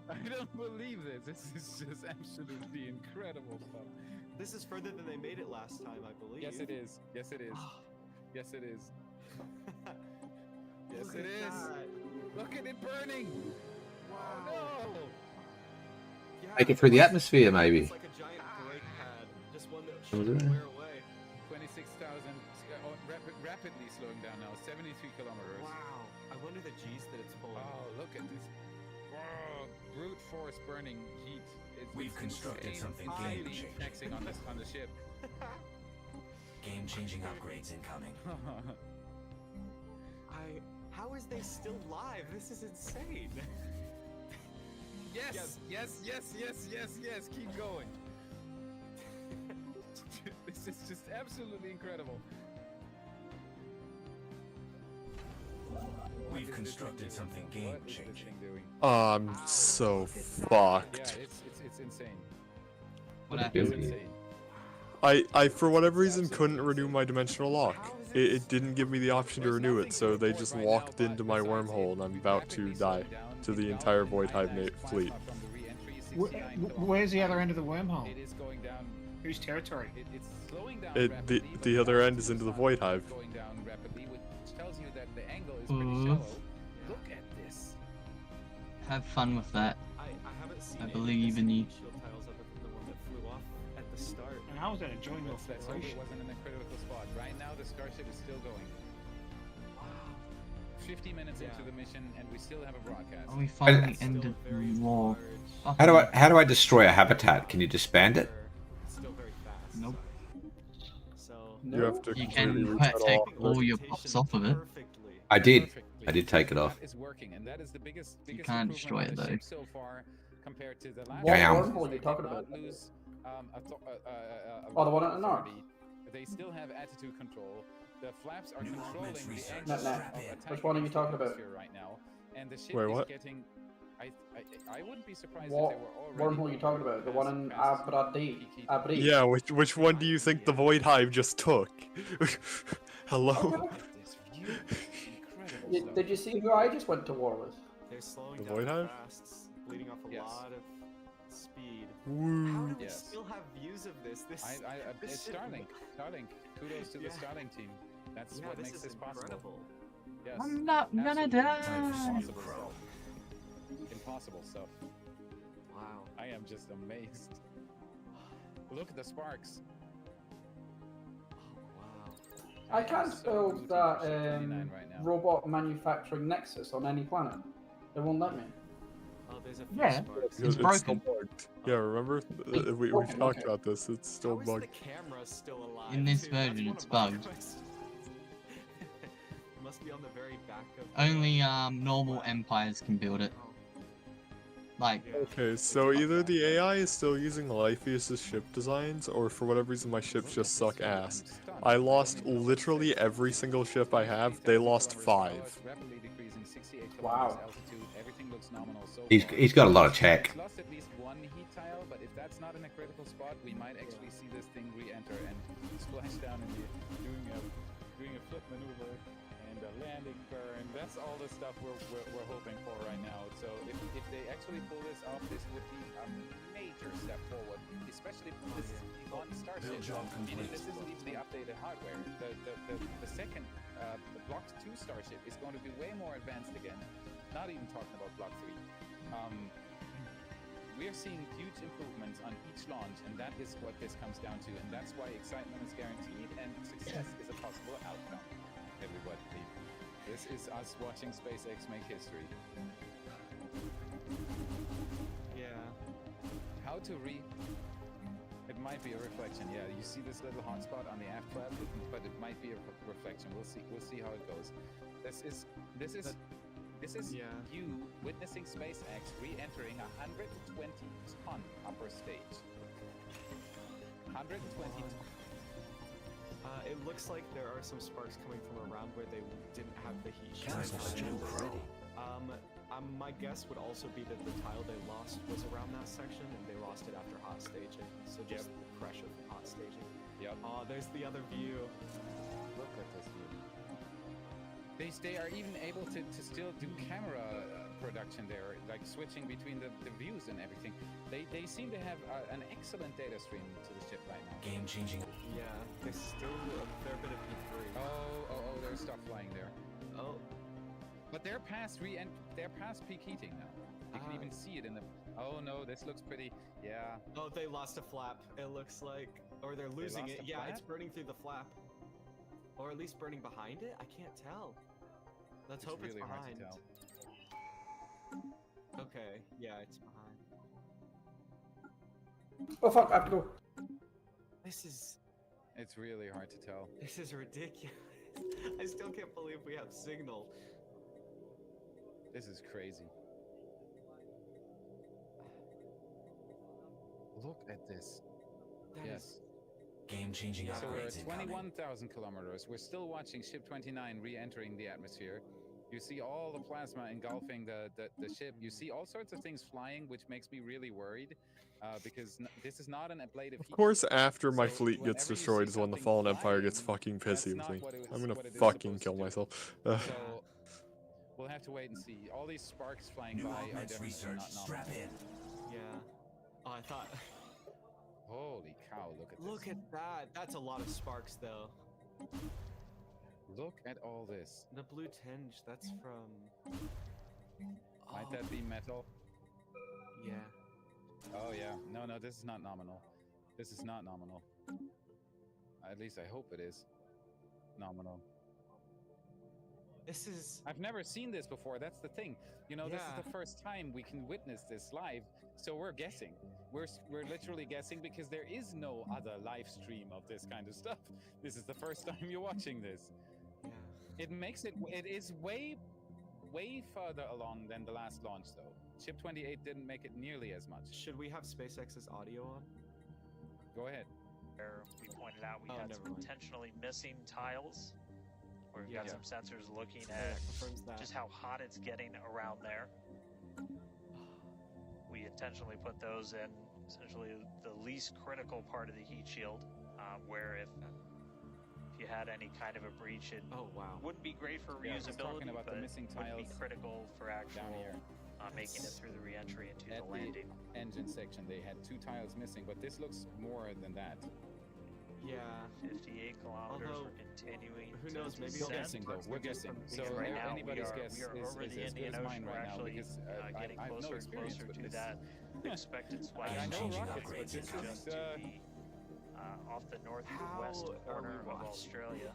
I don't believe this. This is just absolutely incredible stuff. this is further than they made it last time, I believe. Yes, it is. Yes, it is. Yes, it is. Yes, Look it at is. that. Look at it burning. Wow. No. Yeah, Make it through the it's- atmosphere, maybe. It's like a giant brake pad, just one that Was should it? wear away. 26,000, rapidly slowing down now. 73 kilometers. Wow. I wonder the G's that it's pulling. Oh, look at this. Wow, brute force burning heat. We've constructed something highly game-changing. taxing on the ship. Game-changing upgrades incoming. How is they still live? This is insane. Yes, yes. Keep going. This is just absolutely incredible. We've constructed something What is this game-changing. thing doing? Oh, I'm so Yeah, fucked. it's insane. What It's happened? insane. I for whatever reason couldn't renew my dimensional lock. It didn't give me the option to renew it, so they just walked into my wormhole and I'm about to die to the entire Void Hive fleet. Where's the other end of the wormhole? It is going down. Whose territory? It's slowing down The rapidly, other end is into the Void Hive. going down rapidly, which tells you that the angle is pretty shallow. Look at this. Have fun with that. I haven't seen I any believe in you. shield tiles other than the one that flew off at the start. And I was going to join your Let's hope it federation. wasn't in a critical spot. Right now, the Starship is still going. 50 minutes into the mission, and we still have a broadcast. Oh, we finally ended the war. How do I destroy a habitat? Can you disband it? Still very fast. Nope. So You have to You completely can reset take all. all your pops off of it. I did. I did take it off. That is working, and that is the biggest can't destroy improvement it, on the though. ship so far compared to the last. What Damn. wormhole are you talking They did about? not lose, Oh, the one at the north? authority. They still have attitude control. The flaps are New controlling movements the research. angle Nah, of nah. attack Which one are you against the talking about? atmosphere right now, and the ship Wait, is what? getting. I wouldn't be surprised What if they were already. wormhole are you talking about? The one in past Abri? Yeah, which one do you think the Void Hive just took? Hello? This view is incredible. Did you see who I just went to war with? they're slowing The down Void Hive? fast, bleeding off a Yes. lot of speed. How Woo. do they Yes. still have views of this? This this It's shit- Starlink. Starlink. Kudos to the Yeah. Starlink team. That's Yeah, what this makes is this possible. incredible. Yes. I'm not gonna absolutely die. Impossible stuff. Impossible stuff. Wow. I am just amazed. Look at the sparks. Wow. I can't So build rooted that for ship 29 right now. robot manufacturing nexus on any planet. They won't let me. Oh, there's a few Yeah. sparks. It's still broken. bugged. Yeah, remember? We talked about this. It's still How is the bugged. camera still alive? In this too? That's version, one it's of my bugged. questions. Must be on the very back of. Only normal empires can build it. Like, Okay, so either the AI is still using Lifeus's ship designs, or for whatever reason my ships just suck ass. I lost literally every single ship I have. They lost 5. Wow. Everything looks nominal so He's got a lot of tech. It's lost at least one heat tile, but if that's not in a critical spot, we might actually see this thing re-enter and splash down in the doing a flip maneuver and a landing burn. That's all the stuff we're hoping for right now. So if they actually pull this off, this would be a major step forward, especially this is on Starship. Meaning this isn't even the updated hardware. The second Block 2 Starship is going to be way more advanced again. Not even talking about Block 3. We are seeing huge improvements on each launch, and that is what this comes down to, and that's why excitement is guaranteed and success is a possible outcome. Everybody, this is us watching SpaceX make history. Yeah. How to It might be a reflection. Yeah, you see this little hotspot on the aft flap, but it might be a reflection. We'll see. We'll see how it goes. This is you witnessing SpaceX re-entering a 120-ton upper stage. 120 tons. It looks like there are some sparks coming from around where they didn't have the heat shield. My guess would also be that the tile they lost was around that section, and they lost it after hot staging. So just the pressure from hot staging. Yep. There's the other view. Look at this view. They are even able to still do camera production there, like switching between the views and everything. They seem to have an excellent data stream to the ship right now. Game changing. Yeah, there's still a fair bit of heat. Oh, there's stuff flying there. Oh. But they're past peak heating now. You can even see it in the... Oh no, this looks pretty... Yeah. Oh, they lost a flap, it looks like. Or they're losing it. Yeah, it's burning through the flap. Or at least burning behind it? I can't tell. Let's hope it's really behind. hard to tell. Okay, yeah, it's behind. Oh fuck, I have to go. This is... It's really hard to tell. This is ridiculous. I still can't believe we have signal. This is crazy. Look at this. Yes. Game-changing So we're upgrades at 21,000 kilometers. We're still watching Ship 29 re-entering the atmosphere. You see all the plasma engulfing the ship. You see all sorts of things flying, which makes me really worried, because this is not an ablative heat. Of course, after my fleet gets destroyed is when the Fallen Empire gets fucking pissy with me. I'm gonna fucking kill myself. So we'll have to wait and see. All these sparks flying by are definitely not normal. Yeah. Oh, I thought... Holy cow, look at this. Look at that. That's a lot of sparks, though. Look at all this. The blue tinge, that's from... Might that be metal? Yeah. Oh, yeah. No, this is not nominal. This is not nominal. At least I hope it is nominal. This is... I've never seen this before. That's the thing. You know, this is the first time we can witness this live, so we're guessing. We're literally guessing because there is no other live stream of this kind of stuff. This is the first time you're watching this. Yeah. It is way further along than the last launch, though. Ship 28 didn't make it nearly as much. Should we have SpaceX's audio on? Go ahead. Where we pointed out we had some intentionally missing tiles. Where we've got some sensors looking at just how hot it's getting around there. We intentionally put those in essentially the least critical part of the heat shield, where if you had any kind of a breach, it wouldn't be great for reusability, about but the missing would be tiles critical for actual making it through the re-entry into the landing. Engine section, they had 2 tiles missing, but this looks more than that. Yeah. 58 kilometers. Although, we're continuing. Who knows? Maybe we're guessing though. We're guessing. So right now anybody's guess we are is over the as good Indian as Ocean. mine We're right now actually because getting I have no closer and experience closer with to this. that expected splash. I know rockets, but It's this just is to the, off the northwest corner of Australia.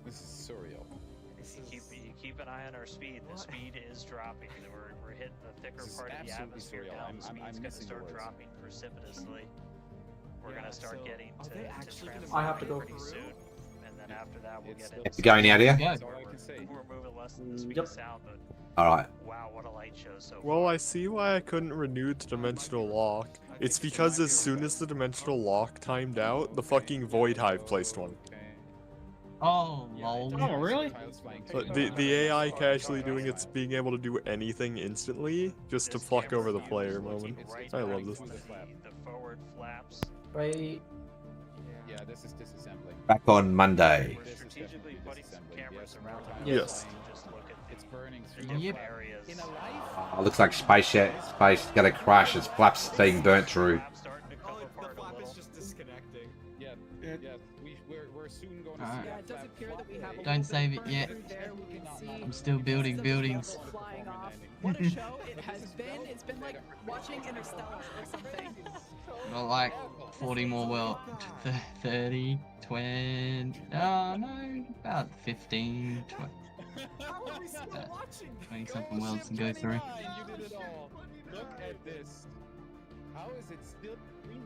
This is surreal. You keep an eye on our speed. The speed is dropping. We're hitting the thicker This is part of the absolutely atmosphere surreal. now. I'm The speed's going to missing the start words. dropping precipitously. We're going to start so getting are to they actually gonna I have to go. pretty soon. And then after that, we'll get You going out here? That's all I can say. We're moving less than the speed Yep. of sound, but Alright. wow, what a light show so far. Well, I see why I couldn't renew the dimensional lock. It's because as soon as the dimensional lock timed out, the fucking Void Hive placed one. Oh, lol. Oh, really? But the AI casually doing it's being able to do anything instantly just to fuck over the player moment. I love this. The forward flaps. Right. Yeah, this is disassembling. Back on Monday. We're strategically putting some cameras around the Yes. plane, just look at It's burning the through different areas. in a life. Oh, looks like space gonna crash. Its flaps being burnt through. Starting to come Oh, the apart a flap little. is just disconnecting. Yeah, yeah. We're soon going to Alright. see Yeah, that it does flap appear that we have a Don't little save bit it of yet. burn through there. We can see I'm still building some buildings. rubble flying off. What a show it has been. It's been like watching Interstellar or something. Got like 40 more well, 30, 20, oh no, about 15, 20, How are we still watching? 20 something welds to go through. You did it all. Look at this. How is it still screaming?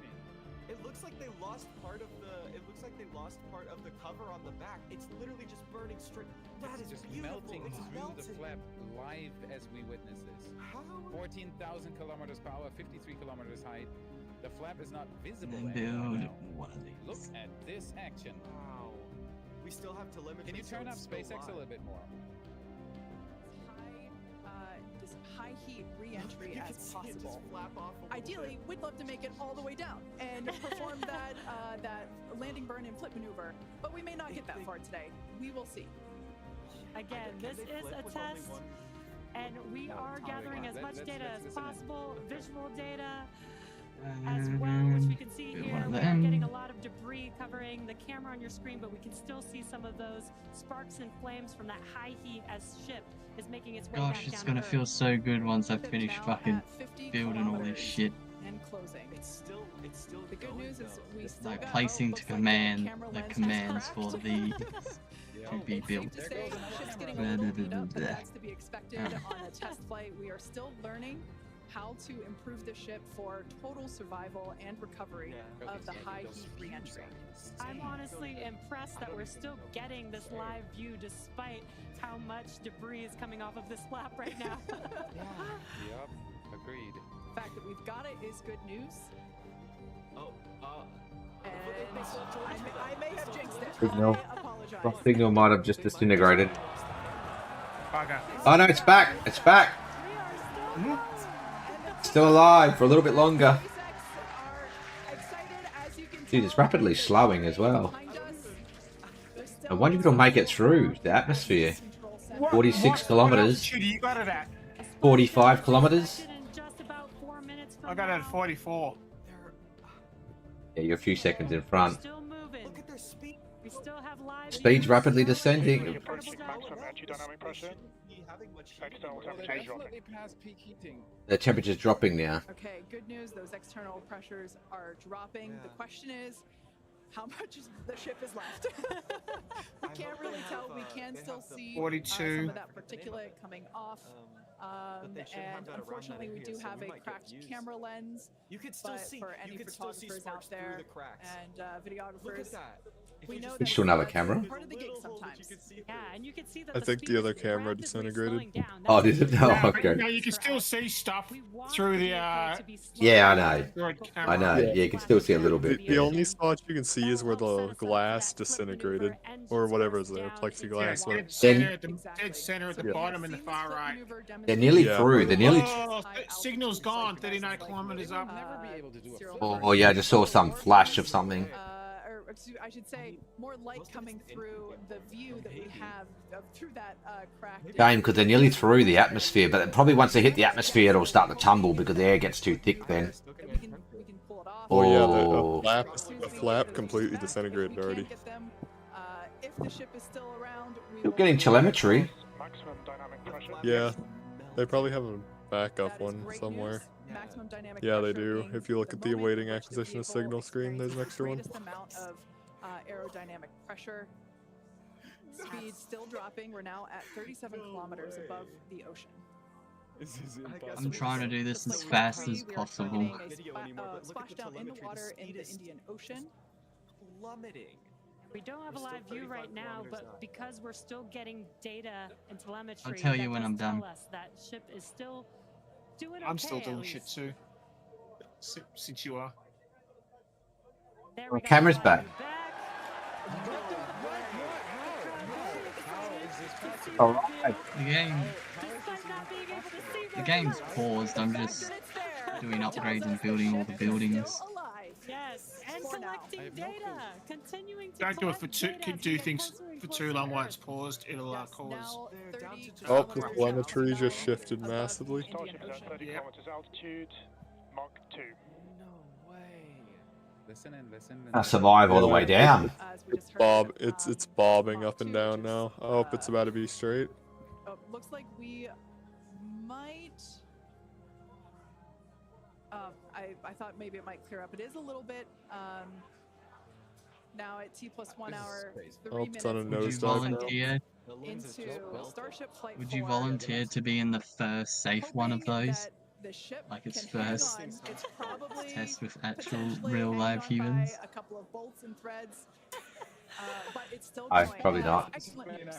It looks like they lost part of the. It looks like they lost part of the cover on the back. It's literally just burning straight. That is Just beautiful. melting It's through the melting. flap live as we witness this. How? 14,000 kilometers power, 53 kilometers height. The flap is not visible And anymore build now. one of Look these. at this action. Wow. We still have telemetry. Can you so turn up it's still SpaceX a live. little bit more? This high heat re-entry You as can see it possible. just flap off a little Ideally, we'd love to make it all the way down and perform that landing, burn, and flip maneuver, but we may not get that far today. We will see. Again, Can this they is flip a with only test, one? and we are gathering as much data as listen in. possible, visual data as well, which we can see Build here. one of We are them. getting a lot of debris covering the camera on your screen, but we can still see some of those sparks and flames from that high heat as ship is making its way Gosh, back it's down gonna to feel Earth. so good once I Ship finish now fucking at 50 building all this kilometers shit. and closing. It's still The good going, news is though. we still Like got placing looks to like command camera the lens has commands for cracked. the to be It's built. safe to say ship's getting a Blah, little blah, beat blah, up, but blah. that's to be expected on a test flight. We are still learning how to improve the ship for total survival and recovery of the high heat re-entry. I'm honestly impressed that we're still getting this live view despite how much debris is coming off of this flap right now. Yup, agreed. The fact that we've got it is good news. Oh, And I may have jinxed it. Signal. I apologize. The signal might have just disintegrated. Bugger. Oh no, it's back! It's back! Still alive for a little bit longer. Dude, it's rapidly slowing as well. I wonder if it'll make it through the atmosphere. 46 kilometers. altitude you got it at? 45 kilometers. I got it at 44. Yeah, you're a few seconds in front. Still moving. look at their speed. We still have live Speed's views. rapidly descending. Approaching maximum anti-dynamic pressure. External temperature is dropping. Definitely past peak heating. The temperature's dropping now. Okay, good news. Those external pressures are dropping. The question is, how much is the ship is left? We can't really tell. We can still see 42. some of that particulate coming off. But they should have And that around unfortunately, that we area, do so have we a might get cracked views. camera lens. You could still But see. for any You could still see photographers sparks out there through the cracks. and Look videographers, at that. If we you know just- that Still another that's camera? part of the gig sometimes. Yeah, and you can see that I the think the speed other is camera rapidly disintegrated. slowing down. Oh, That's did it? the Oh, speed Yeah, okay. but you can still see stuff We want through the vehicle to be Yeah, I slower. know. through a I know. camera. Yeah, you can still see a little The, bit. the Yeah. only spot you can see is where the glass disintegrated, or whatever is there, Yeah, plexiglass. dead Then- center at the dead center at the Yeah. bottom in the far right. They're nearly Yeah. through. They're nearly. Oh, signal's gone. 39 kilometers up. Never be able to do a zero full- Oh, yeah, I just saw some flash of something. Or I should say, more light coming through the view that we have through that cracked. Shame because they're nearly through the atmosphere, but probably once they hit the atmosphere, it'll start to tumble because the air gets too thick then. We can pull it off. Oh yeah, Oh. the flap completely disintegrated already. If the ship is still around, we You're will getting telemetry. Maximum dynamic pressure. Yeah, they probably have a backup That is one great somewhere. news. Maximum dynamic Yeah, they pressure do. means If you look the at the moment awaiting in which the acquisition of vehicle signal screen, there's an experiences extra the one. greatest amount of aerodynamic pressure. Speed still dropping. We're now at 37 kilometers above the ocean. This is I'm trying to do this as fast as possible. Splashdown in the water in the Indian Ocean. Plummeting. We don't have a live view right now, but because we're still getting data and telemetry, I'll tell you that when does I'm done. tell us that ship is still doing okay. I'm still at doing least. shit too. Since you are. There Well, we go. camera's back. All right. The game's paused. I'm just doing upgrades and building all the buildings. Yes, and collecting data, continuing to Don't do it for collect too. data Do to things get for too long while it's paused. It'll cause. Oh, the telemetry just shifted massively. Starship is at 30 kilometers altitude, Mach 2. Listen and listen. I survive all the way down. It's bobbing up and down now. I hope it's about to be straight. Oh, looks like we might. I thought maybe it might clear up. It is a little bit. Now at T+1 hour, 3 Oh, it's on a minutes. nosedive now. Volunteer? Into Starship Flight Would you 4. volunteer to be in the first safe one of those? The ship Like it's can hang first on. It's probably test with actual potentially real hanging live on humans? by a couple of bolts and threads. But it's still I going. probably not. Excellent news.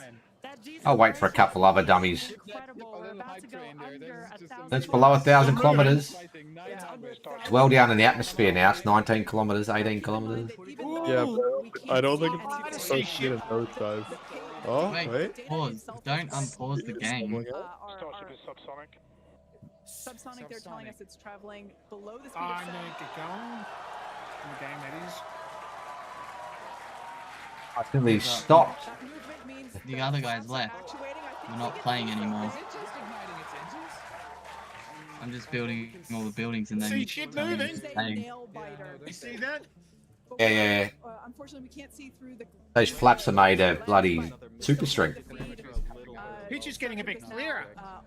I'll wait for a couple other dummies. Incredible. We're about to go under 1,000. It's below 1,000 kilometers. It's well down in the atmosphere now. It's 19 kilometers, 18 kilometers. Yeah, but I don't think it's supposed to get a nosedive. Oh, wait. Pause. Don't unpause the game. Starship is subsonic. Subsonic, they're telling us it's traveling below the speed I of need sound. to go. In the game, that is. I think they've stopped. The other guys left. We're not playing anymore. I'm just building all the buildings and then See you shit tell me moving. to stay. You see that? Yeah. Unfortunately, we can't see through the. Those flaps are made of bloody super strength. Picture's getting a bit clearer.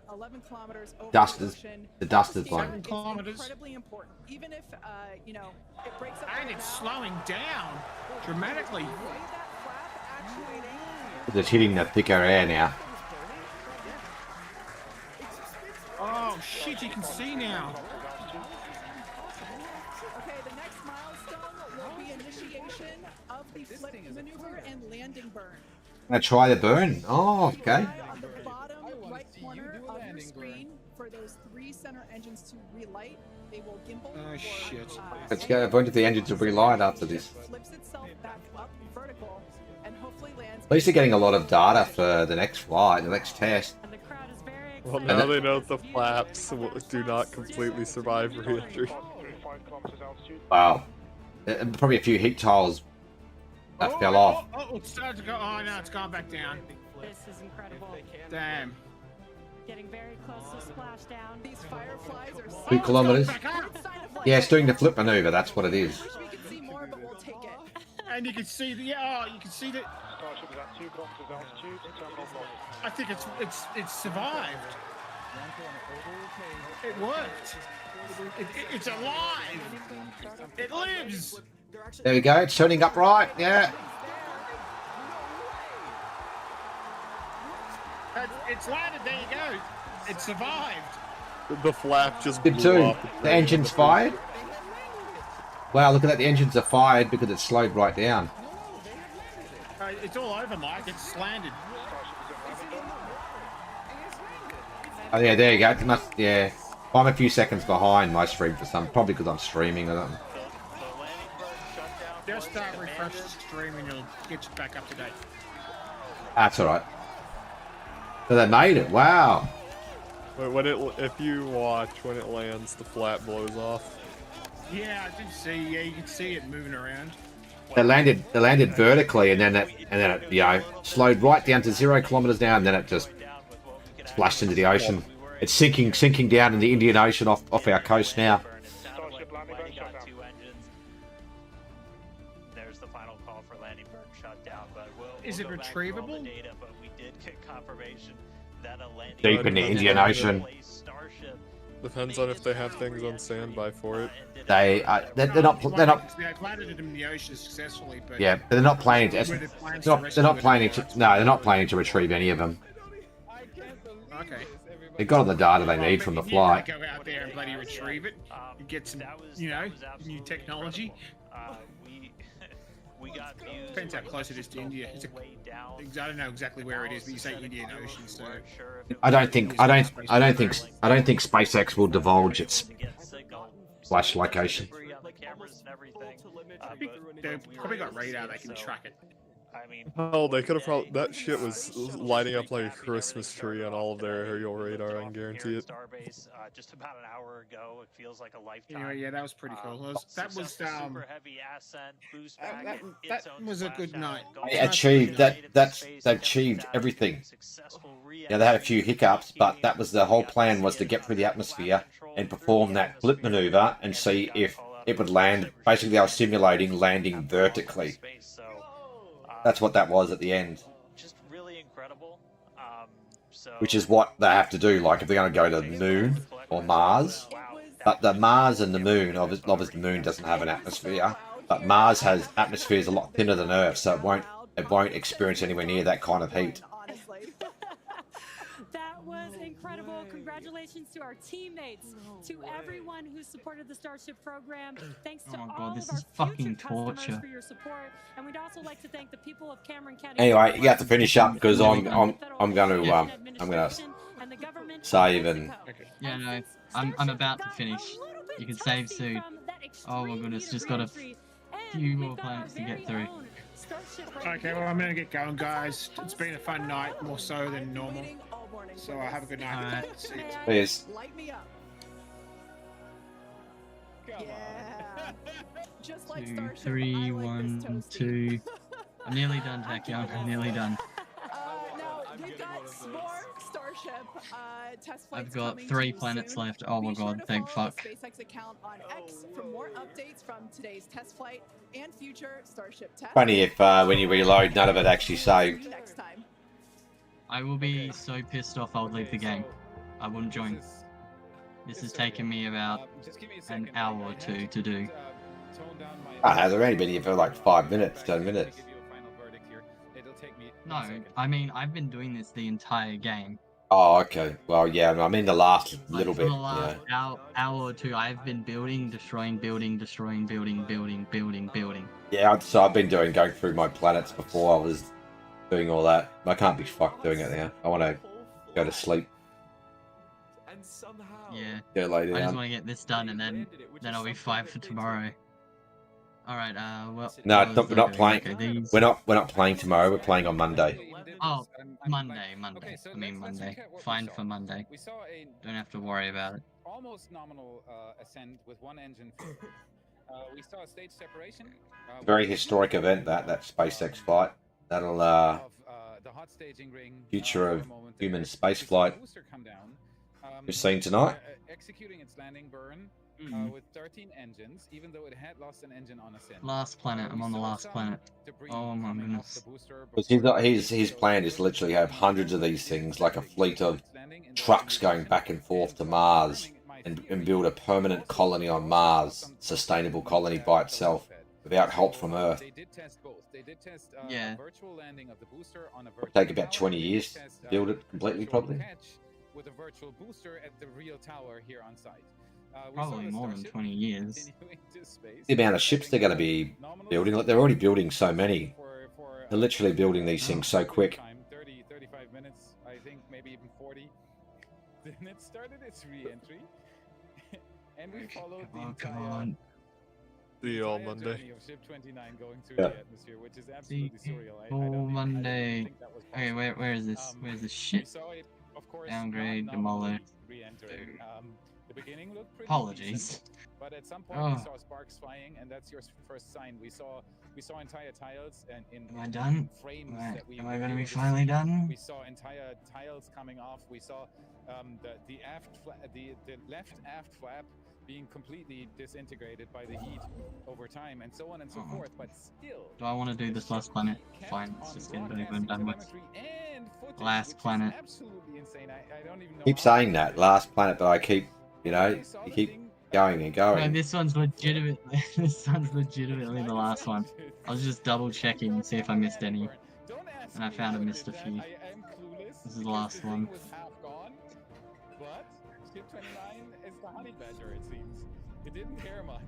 11 kilometers over Dust the is ocean. the dust is It's like incredibly important. Even if you know, it breaks up. And it's slowing down dramatically. it's hitting the thicker air now. Oh shit! You can see now. Okay, the next milestone will be initiation of the flip maneuver and landing burn. Gonna try the burn. Oh, okay. On the bottom right corner of your screen, for those 3 center engines to relight, they will gimbal. Oh shit! Let's go. I wonder if the engines will relight after this. Flips itself back up vertical and hopefully lands. At least they're getting a lot of data for the next flight, the next test. Well, now they know the flaps do not completely survive re-entry. Wow. Probably a few heat tiles that fell off. Oh, it's starting to go. Oh no, it's gone back down. This is incredible. Damn. Getting very close to splashdown. These fireflies are 2 kilometers. Yeah, it's doing the flip maneuver. That's what it is. We can see more, but we'll take it. And you can see the you can see that. Starship is at 2 kilometers altitude, terminal lock. I think it's survived. It worked. It's alive. It lives. There we go. It's turning upright. Yeah. It's landed. There you go. It survived. The flap just Did blew too. off. The engine's fired. Wow, look at that. The engines are fired because it's slowed right down. It's all over, Mike. It's landed. Oh yeah, there you go. It must, yeah. I'm a few seconds behind my stream for some, probably because I'm streaming or something. Just refresh the stream and you'll get you back up to date. That's alright. So they made it. Wow. When if you watch when it lands, the flap blows off. Yeah, I did see. Yeah, you can see it moving around. They landed vertically, and then it you know, slowed right down to 0 kilometers now, and then it just splashed into the ocean. It's sinking down in the Indian Ocean off our coast now. Starship landing burn shut down. 2 engines. There's the final call for landing burn shut down, but we'll Is it go back through all retrievable? the data, but we did get confirmation that a landing Deep in the Indian Ocean. Starship Depends on if they have things on standby for it. They're not They landed them in the ocean successfully, but yeah, but they're not planning to. Were there plans They're to not, they're not rescue planning it? to. No, they're not planning to retrieve any of them. Okay. They got all the data they need from the You flight. gotta go out there and bloody retrieve it. And get some, you know, new technology. We got views. Depends how close it is to India. I don't know exactly where it is, but you say Indian Ocean, so. I don't think SpaceX will divulge its flash location. They've probably got radar, they can track it. Oh, they could have probably. That shit was lighting up like a Christmas tree on all of their aerial radar. I can guarantee it. Starbase just about an hour ago. It feels like a lifetime. Anyway, yeah, that was pretty cool. That was super heavy ascent boost back. that was a good night. They achieved that. They achieved everything. Yeah, they had a few hiccups, but that was the whole plan, was to get through the atmosphere and perform that blip maneuver and see if it would land. Basically, they were simulating landing vertically. That's what that was at the end. Just really incredible. Which is what they have to do, like if they're going to go to the moon or Mars. But the Mars and the moon, obviously the moon doesn't have an atmosphere, but Mars has atmospheres a lot thinner than Earth, so it won't experience anywhere near that kind of heat. That was incredible. Congratulations to our teammates, to everyone who supported the Starship program. Thanks to all this of is our fucking future customers torture. for your support. And we'd also like to thank the people of Cameron County. Anyway, you have to finish up because I'm gonna save and. Yeah, no, I'm about to finish. You can save soon. Oh my goodness, just got a few more planets to get through. Okay, well, I'm gonna get going, guys. It's been a fun night, more so than normal. So have a good night. Alright. See you. Cheers. Light me up. Yeah. Just like 2, Starship, 3, I like 1, this 2. I'm nearly done, Tachyon. I'm nearly done. Now we've got more Starship test flights I've got coming 3 to you planets soon. left. Oh my Be sure god, to thank follow fuck. the SpaceX account on X for more updates from today's test flight and future Starship tests. Funny if when you reload, none of it actually saved. Next time. I will be so pissed off I'll leave the game. I wouldn't join. This has taken me about an hour or 2 to do. They've only been here for like 5 minutes, 10 minutes. No, I mean, I've been doing this the entire game. Oh, okay. Well, yeah, I mean the last little For bit. the last hour or 2, I've been building, destroying, building, building. Yeah, so I've been going through my planets before I was doing all that. I can't be fucked doing it now. I want to go to sleep. Yeah. Go lay I just down. want to get this done and then I'll be fine for tomorrow. Alright, well... No, what was we're not I playing. doing? Okay, these... We're not playing tomorrow. We're playing on Monday. Oh, Monday. I mean Monday. Fine for Monday. Don't have to worry about it. Almost nominal ascent with one engine. We saw a stage separation. Very historic event that SpaceX flight. That'll future of human space flight. We've seen tonight. Executing its landing burn with 13 engines, even though it had lost an engine on ascent. Last planet. I'm on the last planet. Oh my goodness. Because his plan is to literally have hundreds of these things, like a fleet of trucks going back and forth to Mars, and build a permanent colony on Mars, sustainable colony by itself, without help from Earth. Yeah. It'll take about 20 years to build it completely, probably. With a virtual booster at the real tower here on site. Probably more than 20 years. The amount of ships they're going to be building, like they're already building so many. They're literally building these things so quick. 30, 35 minutes, I think, maybe even 40. Then it started its re-entry, and we followed the entire See you all Monday. journey of ship 29 going through Yeah. the atmosphere, which is absolutely surreal. I don't Oh, even Monday. think that was Okay, possible. where is this? Where's this We shit? saw it, of course, Downgrade, not demolish. re-entering. The beginning looked pretty Apologies. decent, but at some point Oh. we saw sparks flying, and that's your first sign. We saw entire tiles and in Am I done? frames Am I- that we am I were gonna be able to finally see. done? We saw entire tiles coming off. We saw the left aft flap being completely disintegrated by the heat over time, and so on and so Oh. forth. But still, Do I want to do this last planet? Fine, let's just get it over and done with. Last planet. absolutely insane. I don't even know Keep how saying that, last planet, but I keep You know, you keep going and going. No, this one's legitimately. This one's legitimately the last one. I was just double checking to see if I missed any, and I found I missed a few. This is the last one. But ship 29 is the honey badger, it seems. It didn't care much.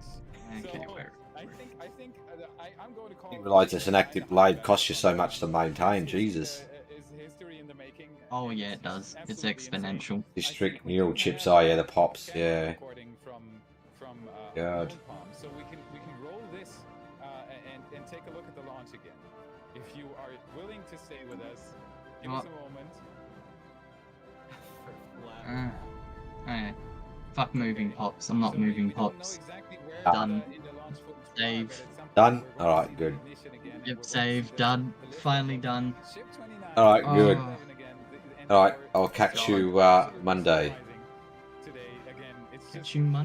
Okay, so where? I'm going to call. You realise it's an active blade costs you so much to maintain. Jesus. Oh yeah, it does. It's exponential. District neural chips. Oh yeah, the pops. Yeah. God. So we can roll this and take a look at the launch again. If you are willing to stay with us, give us a moment. Okay. Fuck moving pops. I'm not moving pops. Done. Save. Done? Alright, good. Yep, save. Done. Finally done. Alright, good. Alright, I'll catch you Monday. Catch you Monday.